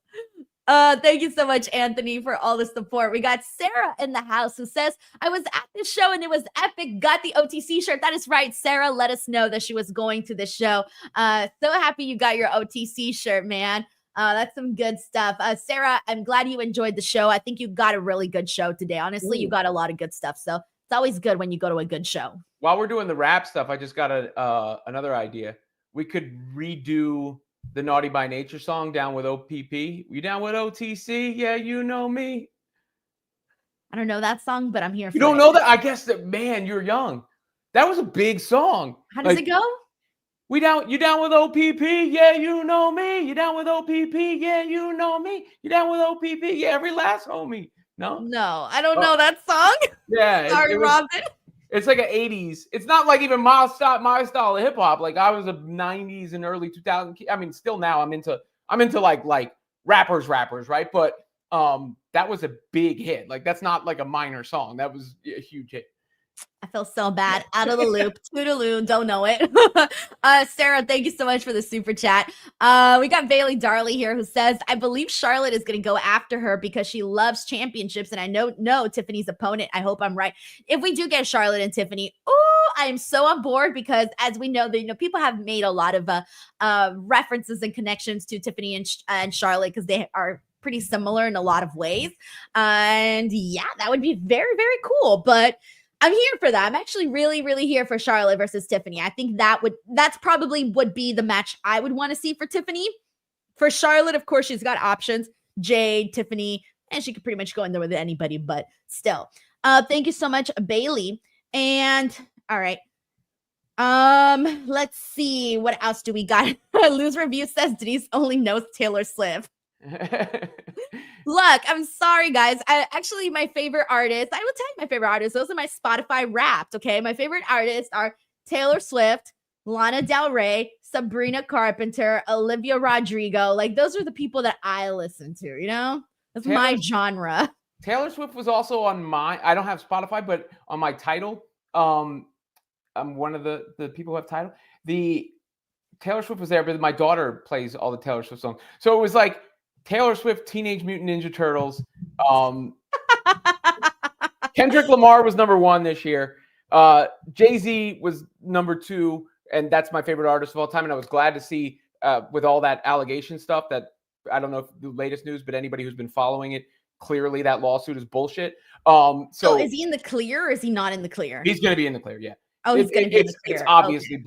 Thank you so much, Anthony, for all the support. We got Sarah in the house who says, I was at this show and it was epic. Got the OTC shirt. That is right. Sarah let us know that she was going to the show. So happy you got your OTC shirt, man. That's some good stuff. Sarah, I'm glad you enjoyed the show. I think you got a really good show today. Honestly, you got a lot of good stuff. So it's always good when you go to a good show. While we're doing the rap stuff, I just got another idea. We could redo the Naughty by Nature song, Down with OPP. You down with OTC? Yeah, you know me. I don't know that song, but I'm here for it. You don't know that? I guess that, man, you're young. That was a big song. How does it go? You down with OPP? Yeah, you know me. You down with OPP? Yeah, you know me. You down with OPP? Yeah, every last homie. No, I don't know that song. Yeah. Sorry, Robin. It's like an 80s. It's not like even my style of hip hop. Like I was a 90s and early 2000s. I mean, still now I'm into like rappers, right? But that was a big hit. Like that's not like a minor song. That was a huge hit. I feel so bad. Out of the loop. Toodaloo. Don't know it. Sarah, thank you so much for the super chat. We got Bayley Darley here who says, I believe Charlotte is going to go after her because she loves championships. And I know Tiffany's opponent. I hope I'm right. If we do get Charlotte and Tiffany, I am so on board because as we know, people have made a lot of references and connections to Tiffany and Charlotte because they are pretty similar in a lot of ways. And yeah, that would be very, very cool. But I'm here for that. I'm actually really, really here for Charlotte versus Tiffany. I think that's probably would be the match I would want to see for Tiffany. For Charlotte, of course, she's got options. Jade, Tiffany, and she could pretty much go in there with anybody, but still. Thank you so much, Bayley. And all right. Let's see. What else do we got? Lose Review says Denise only knows Taylor Swift. Look, I'm sorry, guys. Actually, my favorite artists, I will tell you my favorite artists. Those are my Spotify Wrapped, okay? My favorite artists are Taylor Swift, Lana Del Rey, Sabrina Carpenter, Olivia Rodrigo. Like, those are the people that I listen to, you know? That's my genre. Taylor Swift was also on I don't have Spotify, but on my Tidal. I'm one of the people who have Tidal. The Taylor Swift was there, but my daughter plays all the Taylor Swift songs. So it was like Taylor Swift, Teenage Mutant Ninja Turtles. Kendrick Lamar was number 1 this year. Jay-Z was number 2, and that's my favorite artist of all time. And I was glad to see with all that allegation stuff that I don't know if the latest news, but anybody who's been following it, clearly that lawsuit is bullshit. So is he in the clear or is he not in the clear? He's going to be in the clear, yeah. Oh, he's going to be in the clear. It's obviously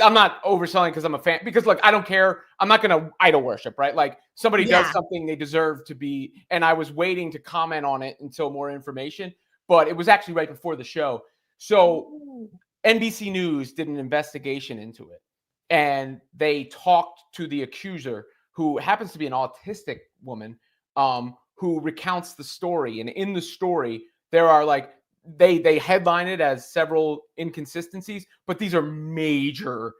I'm not overselling because I'm a fan. Because look, I don't care. I'm not going to idol worship, right? Like somebody does something, they deserve to be. And I was waiting to comment on it until more information, but it was actually right before the show. So NBC News did an investigation into it, and they talked to the accuser, who happens to be an autistic woman, who recounts the story. And in the story, there are like, they headline it as several inconsistencies, but these are major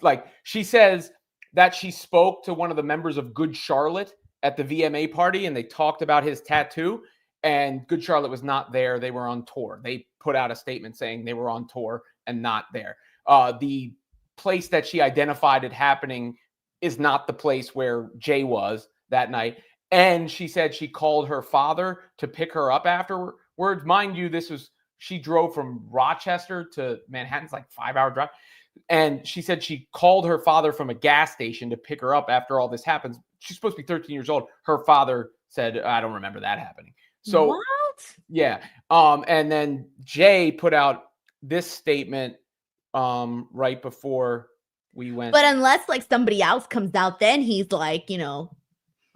like she says that she spoke to one of the members of Good Charlotte at the VMA party, and they talked about his tattoo, and Good Charlotte was not there. They were on tour. They put out a statement saying they were on tour and not there. The place that she identified it happening is not the place where Jay was that night. And she said she called her father to pick her up afterwards. Mind you, she drove from Rochester to Manhattan. It's like 5-hour drive. And she said she called her father from a gas station to pick her up after all this happens. She's supposed to be 13 years old. Her father said, I don't remember that happening. So, what? Yeah. And then Jay put out this statement right before we went. But unless like somebody else comes out, then he's like, you know.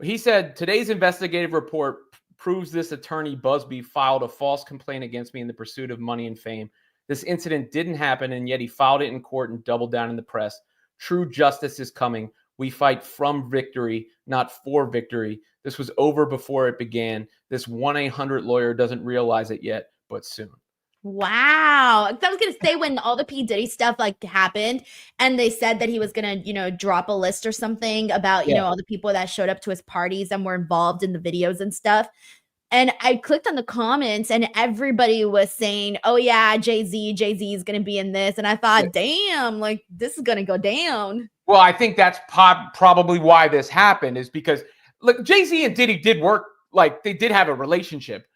He said, today's investigative report proves this attorney Busby filed a false complaint against me in the pursuit of money and fame. This incident didn't happen, and yet he filed it in court and doubled down in the press. True justice is coming. We fight from victory, not for victory. This was over before it began. This 1-800 lawyer doesn't realize it yet, but soon. Wow. I was going to say, when all the P. Diddy stuff like happened and they said that he was going to, you know, drop a list or something about, you know, all the people that showed up to his parties and were involved in the videos and stuff. And I clicked on the comments and everybody was saying, oh yeah, Jay-Z is going to be in this. And I thought, damn, like this is going to go down. Well, I think that's probably why this happened, is because look, Jay-Z and Diddy did work, like they did have a relationship.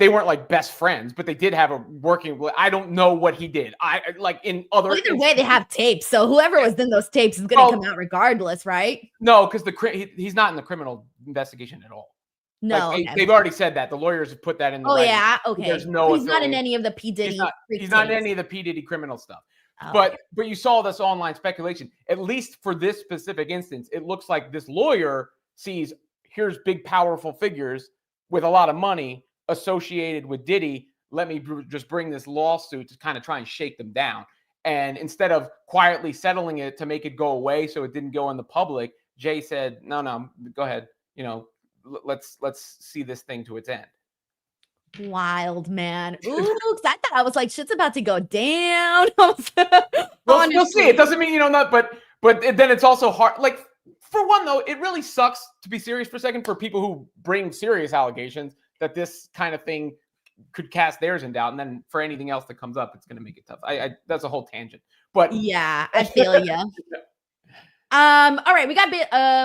They weren't like best friends, but they did have a working. I don't know what he did. I like in other. Well, either way, they have tapes, so whoever was in those tapes is going to come out regardless, right? No, because he's not in the criminal investigation at all. No, like, they've already said that. The lawyers have put that in. Yeah, okay. There's no. He's not in any of the P. Diddy. He's not in any of the P. Diddy criminal stuff. But you saw this online speculation. At least for this specific instance, it looks like this lawyer sees here's big, powerful figures with a lot of money associated with Diddy. Let me just bring this lawsuit to kind of try and shake them down. And instead of quietly settling it to make it go away so it didn't go in the public, Jay said, no, go ahead. You know, let's see this thing to its end. Wild, man. Ooh, I thought I was like, shit's about to go down. We'll see. It doesn't mean, you know, not, but then it's also hard. Like, for one, though, it really sucks, to be serious for a second, for people who bring serious allegations that this kind of thing could cast theirs in doubt. And then for anything else that comes up, it's going to make it tough. That's a whole tangent. But yeah, I feel you. All right, we got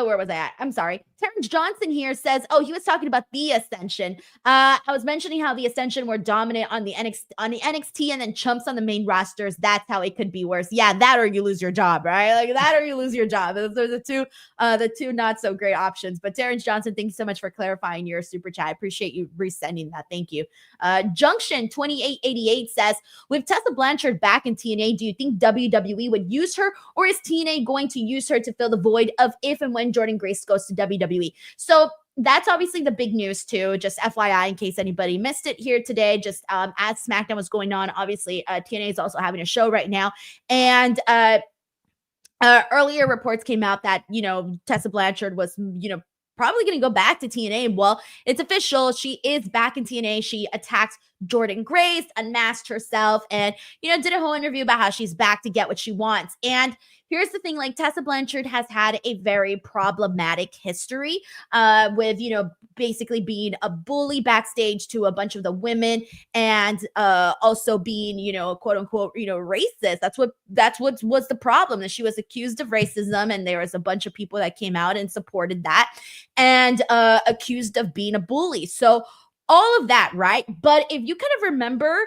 where was I at? I'm sorry. Terrence Johnson here says, oh, he was talking about the Ascension. I was mentioning how the Ascension were dominant on the NXT and then chumps on the main rosters. That's how it could be worse. Yeah, that or you lose your job, right? Like that or you lose your job. Those are the two not so great options. But Terrence Johnson, thank you so much for clarifying your super chat. I appreciate you resending that. Thank you. Junction 2888 says, with Tessa Blanchard back in TNA, do you think WWE would use her, or is TNA going to use her to fill the void of if and when Jordynne Grace goes to WWE? So that's obviously the big news too. Just FYI, in case anybody missed it here today, just as SmackDown was going on, obviously TNA is also having a show right now. And earlier reports came out that, you know, Tessa Blanchard was, you know, probably going to go back to TNA. Well, it's official. She is back in TNA. She attacked Jordan Grace, unmasked herself, and, did a whole interview about how she's back to get what she wants. And here's the thing, like, Tessa Blanchard has had a very problematic history with, basically being a bully backstage to a bunch of the women, and also being, quote unquote, racist. That's what was the problem, that she was accused of racism, and there was a bunch of people that came out and supported that, and accused of being a bully. So all of that, right? But if you kind of remember,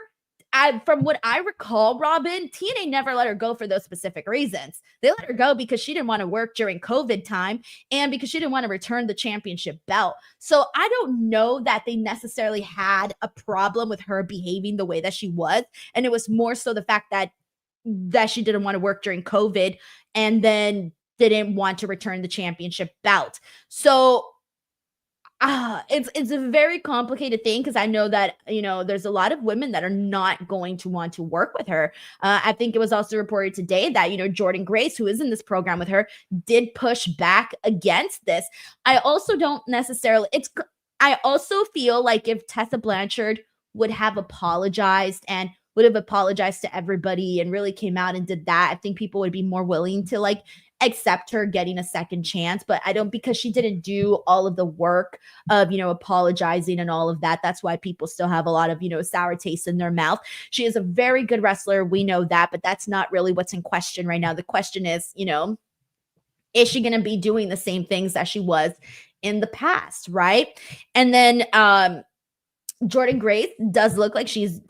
from what I recall, Robin, TNA never let her go for those specific reasons. They let her go because she didn't want to work during COVID time, and because she didn't want to return the championship belt. So I don't know that they necessarily had a problem with her behaving the way that she was. And it was more so the fact that she didn't want to work during COVID, and then didn't want to return the championship belt. So it's a very complicated thing, because I know that, there's a lot of women that are not going to want to work with her. I think it was also reported today that, Jordan Grace, who is in this program with her, did push back against this. I also don't necessarily, I also feel like if Tessa Blanchard would have apologized to everybody and really came out and did that, I think people would be more willing to, like, accept her getting a second chance. But I don't, because she didn't do all of the work of, apologizing and all of that. That's why people still have a lot of, sour taste in their mouth. She is a very good wrestler. We know that, but that's not really what's in question right now. The question is, is she going to be doing the same things that she was in the past? Right. And then, Jordan Grace does look like she's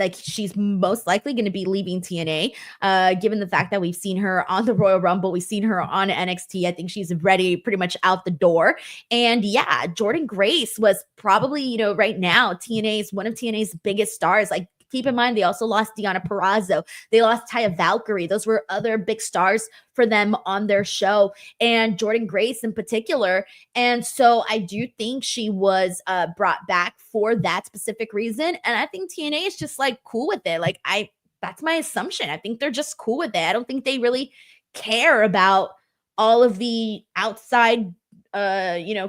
most likely going to be leaving TNA, given the fact that we've seen her on the Royal Rumble, we've seen her on NXT. I think she's ready, pretty much out the door. And yeah, Jordan Grace was probably, right now, one of TNA's biggest stars. Like, keep in mind, they also lost Deonna Purrazzo. They lost Taya Valkyrie. Those were other big stars for them on their show, and Jordan Grace in particular. And so I do think she was brought back for that specific reason. And I think TNA is just, like, cool with it. Like, that's my assumption. I think they're just cool with it. I don't think they really care about all of the outside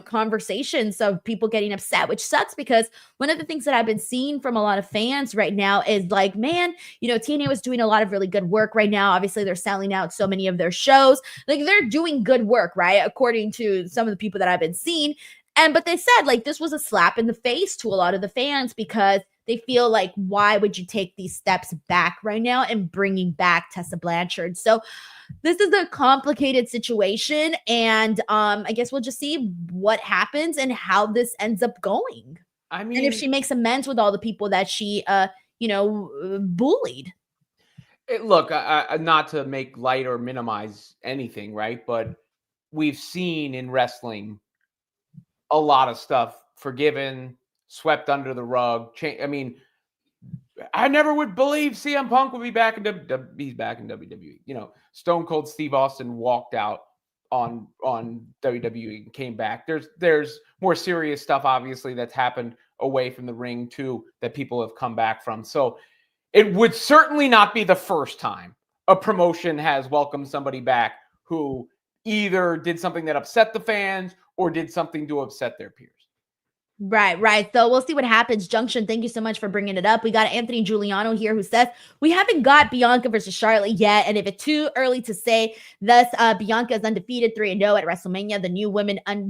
conversations of people getting upset, which sucks, because one of the things that I've been seeing from a lot of fans right now is, like, man, TNA was doing a lot of really good work right now. Obviously, they're selling out so many of their shows. Like, they're doing good work, right? According to some of the people that I've been seeing. But they said, like, this was a slap in the face to a lot of the fans, because they feel like, why would you take these steps back right now and bringing back Tessa Blanchard? So this is a complicated situation, and I guess we'll just see what happens and how this ends up going. I mean, and if she makes amends with all the people that she, bullied. Look, not to make light or minimize anything, right? But we've seen in wrestling a lot of stuff forgiven, swept under the rug. I mean, I never would believe CM Punk would be back in he's back in WWE. Stone Cold Steve Austin walked out on WWE and came back. There's more serious stuff, obviously, that's happened away from the ring too, that people have come back from. So it would certainly not be the first time a promotion has welcomed somebody back who either did something that upset the fans or did something to upset their peers. Right. So we'll see what happens. Junction, thank you so much for bringing it up. We got Anthony Giuliano here who says, we haven't got Bianca versus Charlotte yet, and if it's too early to say, thus Bianca is undefeated 3-0 at WrestleMania, the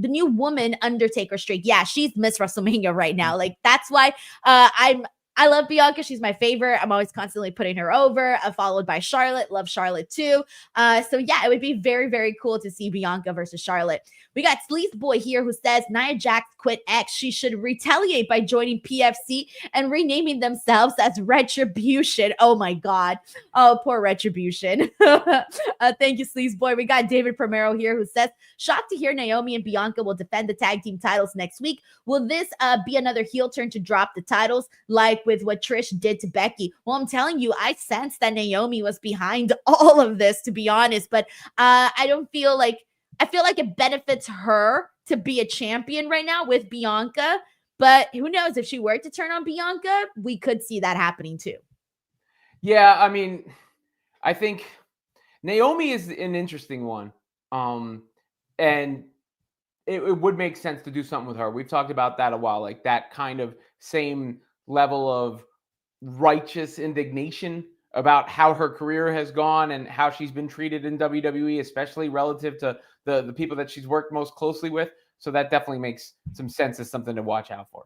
new woman Undertaker streak. Yeah, she's Miss WrestleMania right now. Like, that's why I love Bianca. She's my favorite. I'm always constantly putting her over, followed by Charlotte. Love Charlotte too. So yeah, it would be very, very cool to see Bianca versus Charlotte. We got Sleeth Boy here who says Nia Jax quit X. She should retaliate by joining PFC and renaming themselves as Retribution. Oh my God. Oh, poor Retribution. Thank you, Sleeth Boy. We got David Primero here who says, shocked to hear Naomi and Bianca will defend the tag team titles next week. Will this be another heel turn to drop the titles like with what Trish did to Becky? Well, I'm telling you, I sense that Naomi was behind all of this, to be honest, but I feel like it benefits her to be a champion right now with Bianca, but who knows, if she were to turn on Bianca, we could see that happening too. Yeah, I mean, I think Naomi is an interesting one. And it would make sense to do something with her. We've talked about that a while, like that kind of same level of righteous indignation about how her career has gone and how she's been treated in WWE, especially relative to the people that she's worked most closely with. So that definitely makes some sense as something to watch out for.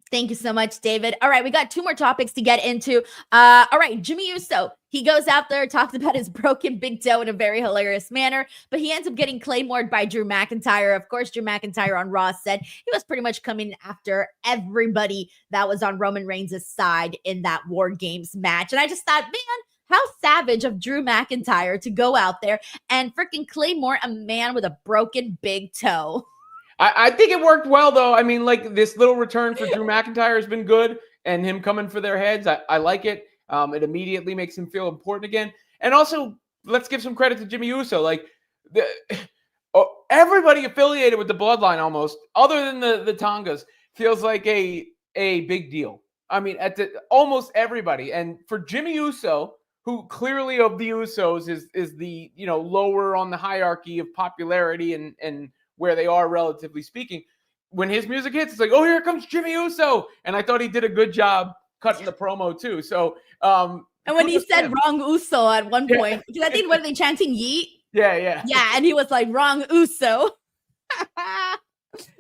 Thank you so much, David. All right, we got 2 more topics to get into. All right, Jimmy Uso. He goes out there, talks about his broken big toe in a very hilarious manner, but he ends up getting claymored by Drew McIntyre. Of course, Drew McIntyre on Raw said he was pretty much coming after everybody that was on Roman Reigns' side in that War Games match. And I just thought, man, how savage of Drew McIntyre to go out there and freaking claymore a man with a broken big toe. I think it worked well, though. I mean, like, this little return for Drew McIntyre has been good, and him coming for their heads, I like it. It immediately makes him feel important again. And also, let's give some credit to Jimmy Uso. Like, everybody affiliated with the Bloodline almost, other than the Tongas, feels like a big deal. I mean, almost everybody. And for Jimmy Uso, who clearly of the Usos is the, lower on the hierarchy of popularity and where they are relatively speaking, when his music hits, it's like, oh, here comes Jimmy Uso. And I thought he did a good job cutting the promo too. So, and when he said wrong Uso at one point, because I think, what are they chanting, Yeet? Yeah. Yeah, and he was like, wrong Uso.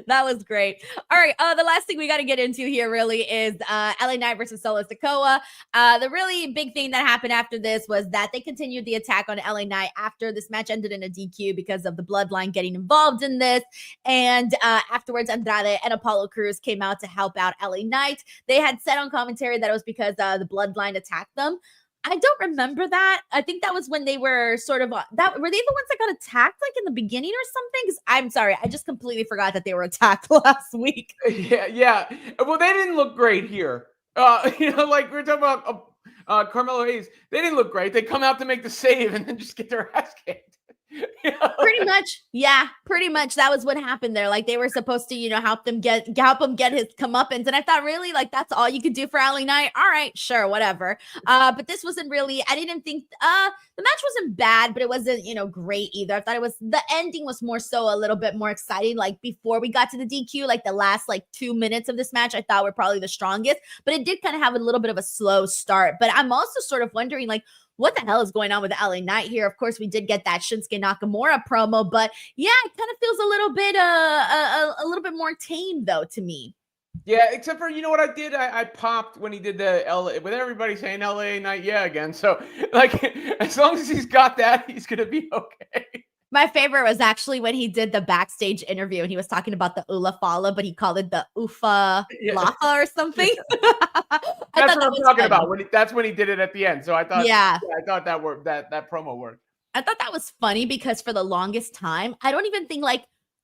That was great. All right. The last thing we got to get into here really is LA Knight versus Solo Sikoa. The really big thing that happened after this was that they continued the attack on LA Knight after this match ended in a DQ because of the Bloodline getting involved in this. And afterwards, Andrade and Apollo Crews came out to help out LA Knight. They had said on commentary that it was because the Bloodline attacked them. I don't remember that. I think that was when they were sort of that. Were they the ones that got attacked like in the beginning or something? 'Cause I'm sorry, I just completely forgot that they were attacked last week. Yeah. Well, they didn't look great here. Like we were talking about Carmelo Hayes. They didn't look great. They come out to make the save and then just get their ass kicked. Pretty much. Yeah, pretty much. That was what happened there. Like, they were supposed to, help him get his comeuppance. And I thought, really, like, that's all you could do for LA Knight? All right, sure, whatever. But this wasn't really, I didn't think the match wasn't bad, but it wasn't, great either. I thought the ending was more so a little bit more exciting. Like, before we got to the DQ, like the last 2 minutes of this match, I thought were probably the strongest, but it did kind of have a little bit of a slow start. But I'm also sort of wondering, like, what the hell is going on with LA Knight here? Of course, we did get that Shinsuke Nakamura promo, but yeah, it kind of feels a little bit more tame though to me. Yeah, except for, what I did? I popped when he did the LA, with everybody saying LA Knight, yeah, again. So, like, as long as he's got that, he's going to be okay. My favorite was actually when he did the backstage interview and he was talking about the Ula Fala, but he called it the Ufa Lafa or something. Yeah. That's what I'm talking about. That's when he did it at the end. So I thought, I thought that worked. That promo worked. I thought that was funny because for the longest time, I don't even think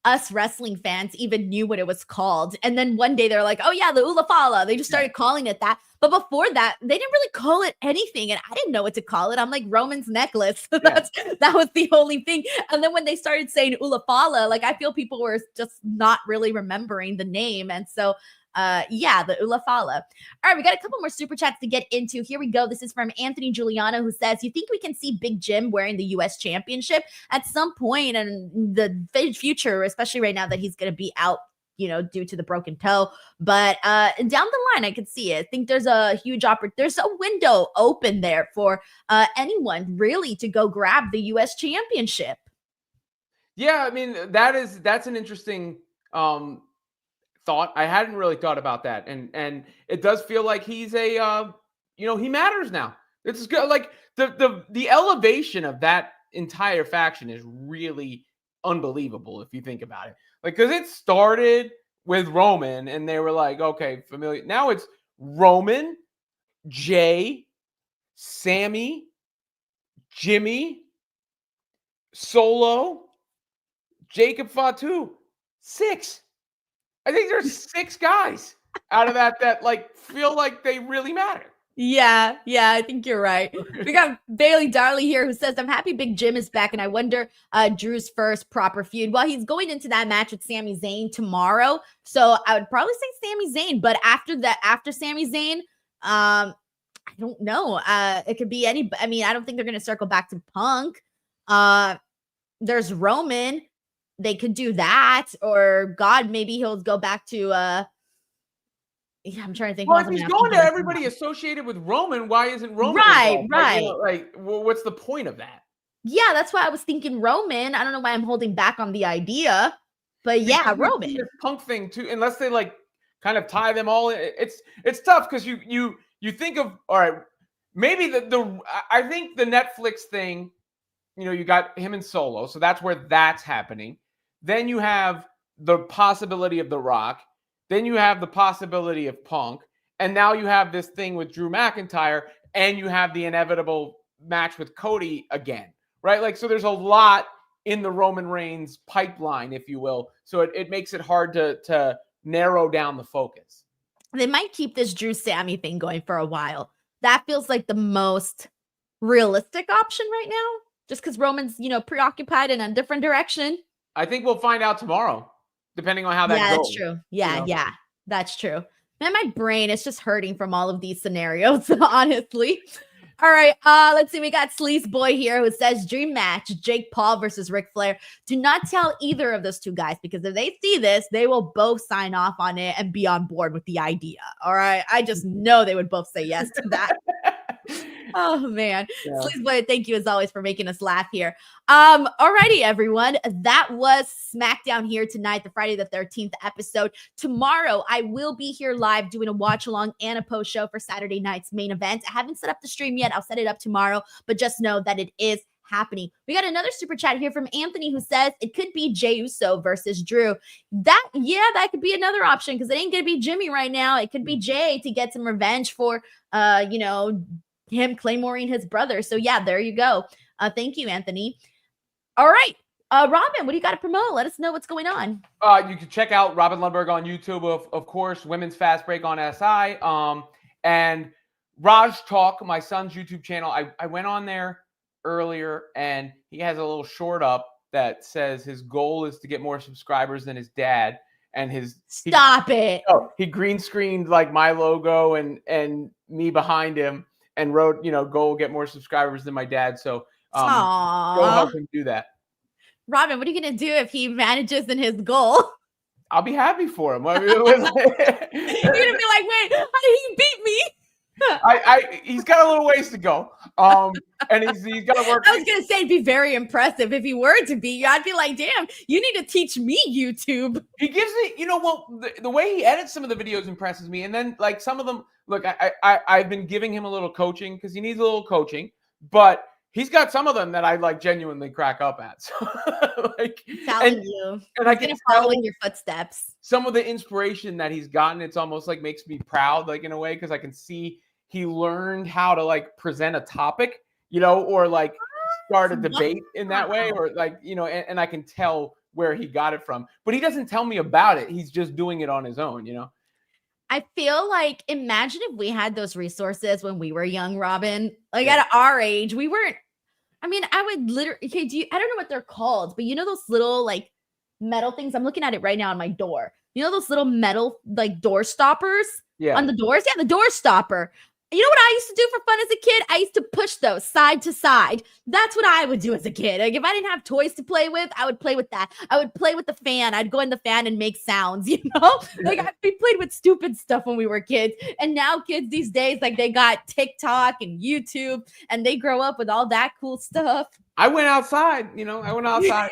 us wrestling fans even knew what it was called. And then one day they're like, oh yeah, the Ula Fala. They just started calling it that. But before that, they didn't really call it anything. And I didn't know what to call it. I'm like, Roman's necklace. That was the only thing. And then when they started saying Ula Fala, I feel people were just not really remembering the name. And so the Ula Fala. All right, we got a couple more super chats to get into. Here we go. This is from Anthony Giuliano, who says, you think we can see Big Jim wearing the U.S. Championship at some point in the future, especially right now that he's going to be out, due to the broken toe. But down the line, I could see it. I think there's a huge there's a window open there for anyone really to go grab the U.S. Championship. Yeah, I mean, that's an interesting thought. I hadn't really thought about that, and it does feel like he's a he matters now. It's good. Like the elevation of that entire faction is really unbelievable if you think about it. Like, because it started with Roman, and they were like, okay, familiar. Now it's Roman, Jay, Sammy, Jimmy, Solo, Jacob Fatu. 6. I think there's 6 guys out of that feel like they really matter. Yeah, I think you're right. We got Bayley Darley here who says, I'm happy Big Jim is back, and I wonder Drew's first proper feud. Well, he's going into that match with Sami Zayn tomorrow, so I would probably say Sami Zayn, but after Sami Zayn, I don't know. It could be I don't think they're going to circle back to Punk. There's Roman. they could do that, or God, maybe he'll go back to yeah, I'm trying to think. Well, if he's going to everybody associated with Roman, why isn't Roman involved? Right. Well, what's the point of that? Yeah, that's why I was thinking Roman. I don't know why I'm holding back on the idea, but yeah, Roman. This Punk thing too, unless they like kind of tie them all in. It's tough because you think of, all right, maybe I think the Netflix thing, you got him and Solo, so that's where that's happening. Then you have the possibility of The Rock. Then you have the possibility of Punk. And now you have this thing with Drew McIntyre, and you have the inevitable match with Cody again, right? Like, so there's a lot in the Roman Reigns pipeline, if you will. So it makes it hard to narrow down the focus. They might keep this Drew Sammy thing going for a while. That feels like the most realistic option right now, just because Roman's, preoccupied in a different direction. I think we'll find out tomorrow, depending on how that goes. Yeah, that's true. Yeah, that's true. Man, my brain is just hurting from all of these scenarios, honestly. All right, let's see. We got Sleaze Boy here who says, dream match, Jake Paul versus Ric Flair. Do not tell either of those two guys, because if they see this, they will both sign off on it and be on board with the idea. All right, I just know they would both say yes to that. Oh man. Yeah. Sleaze Boy, thank you as always for making us laugh here. Alrighty, everyone. That was SmackDown here tonight, the Friday the 13th episode. Tomorrow, I will be here live doing a watch along and a post show for Saturday night's main event. I haven't set up the stream yet. I'll set it up tomorrow, but just know that it is happening. We got another super chat here from Anthony who says it could be Jey Uso versus Drew. That could be another option, because it ain't gonna be Jimmy right now. It could be Jay to get some revenge for him claymoring his brother. So yeah, there you go. Thank you, Anthony. All right. Robin, what do you got to promote? Let us know what's going on. You can check out Robin Lundberg on YouTube, of course, Women's Fast Break on SI. And Raj Talk, my son's YouTube channel. I went on there earlier, and he has a little short up that says his goal is to get more subscribers than his dad. And he green screened like my logo and me behind him, and wrote, go get more subscribers than my dad. So go help him do that. Robin, what are you going to do if he manages in his goal? I'll be happy for him. I mean, you're going to be like, wait, how did he beat me? He's got a little ways to go. And he's got to work. I was going to say, it'd be very impressive if he were to be you. I'd be like, damn, you need to teach me YouTube. He gives me, the way he edits some of the videos impresses me. And then like some of them, look, I've been giving him a little coaching because he needs a little coaching, but he's got some of them that I like genuinely crack up at. So like, and I can follow in your footsteps. Some of the inspiration that he's gotten, it's almost like makes me proud, like in a way, because I can see he learned how to like present a topic, or like start a debate in that way, or like, and I can tell where he got it from, but he doesn't tell me about it. He's just doing it on his own, I feel like, imagine if we had those resources when we were young, Robin. Like at our age, we weren't. I mean, I would literally. Okay, I don't know what they're called, but those little like metal things. I'm looking at it right now on my door. Those little metal like door stoppers on the doors. Yeah, the door stopper. You know what I used to do for fun as a kid? I used to push those side to side. That's what I would do as a kid. Like if I didn't have toys to play with, I would play with that. I would play with the fan. I'd go in the fan and make sounds, Like we played with stupid stuff when we were kids. And now kids these days, like they got TikTok and YouTube, and they grow up with all that cool stuff. I went outside, I went outside.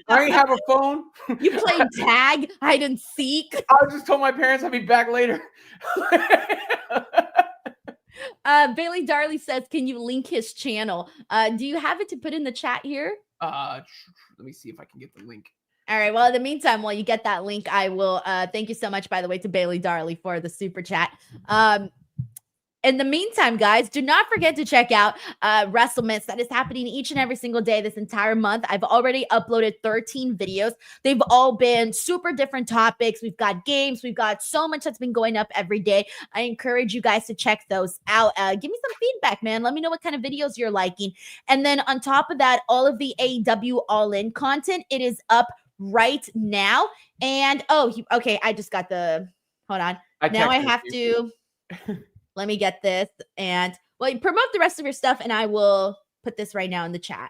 I didn't have a phone. You played tag, hide and seek. I just told my parents I'd be back later. Bailey Darley says, can you link his channel? Do you have it to put in the chat here? Let me see if I can get the link. All right. Well, in the meantime, while you get that link, I will thank you so much, by the way, to Bailey Darley for the super chat. In the meantime, guys, do not forget to check out WrestleMania. That is happening each and every single day this entire month. I've already uploaded 13 videos. They've all been super different topics. We've got games. We've got so much that's been going up every day. I encourage you guys to check those out. Give me some feedback, man. Let me know what kind of videos you're liking. And then on top of that, all of the AEW All-In content, it is up right now. And, okay, I just got the, hold on. Now I have to... Let me get this, and promote the rest of your stuff, and I will put this right now in the chat.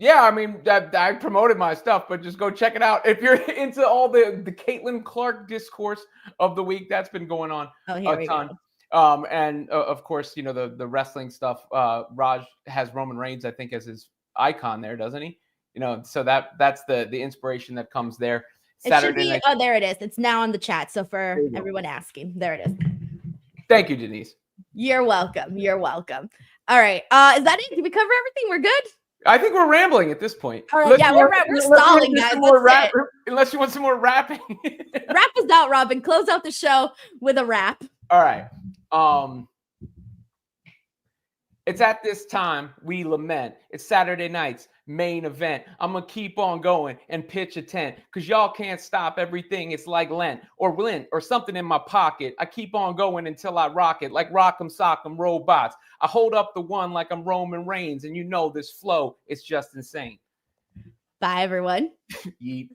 Yeah, I mean, I promoted my stuff, but just go check it out. If you're into all the Caitlin Clark discourse of the week, that's been going on Here a we ton. go. And of course, you know, the wrestling stuff. Raj has Roman Reigns, I think, as his icon there, doesn't he? You know, so that's the inspiration that comes there. It should Saturday be. night. Oh, there it is. It's now on the chat. So for There you go. everyone asking, there it is. Thank you, Denise. You're welcome. You're welcome. All right. Is that it? Did we cover everything? We're good? I think we're rambling at this point. All right. Yeah, we're stalling, guys. Unless you want some more rapping. Wrap us out, Robin. Close out the show with a rap. All right. It's at this time we lament. It's Saturday night's main event. I'm going to keep on going and pitch a tent because y'all can't stop everything. It's like Lent or something in my pocket. I keep on going until I rock it like Rock'em Sock'em Robots. I hold up the one like I'm Roman Reigns, and you know this flow, it's just insane. Bye, everyone. Yeet.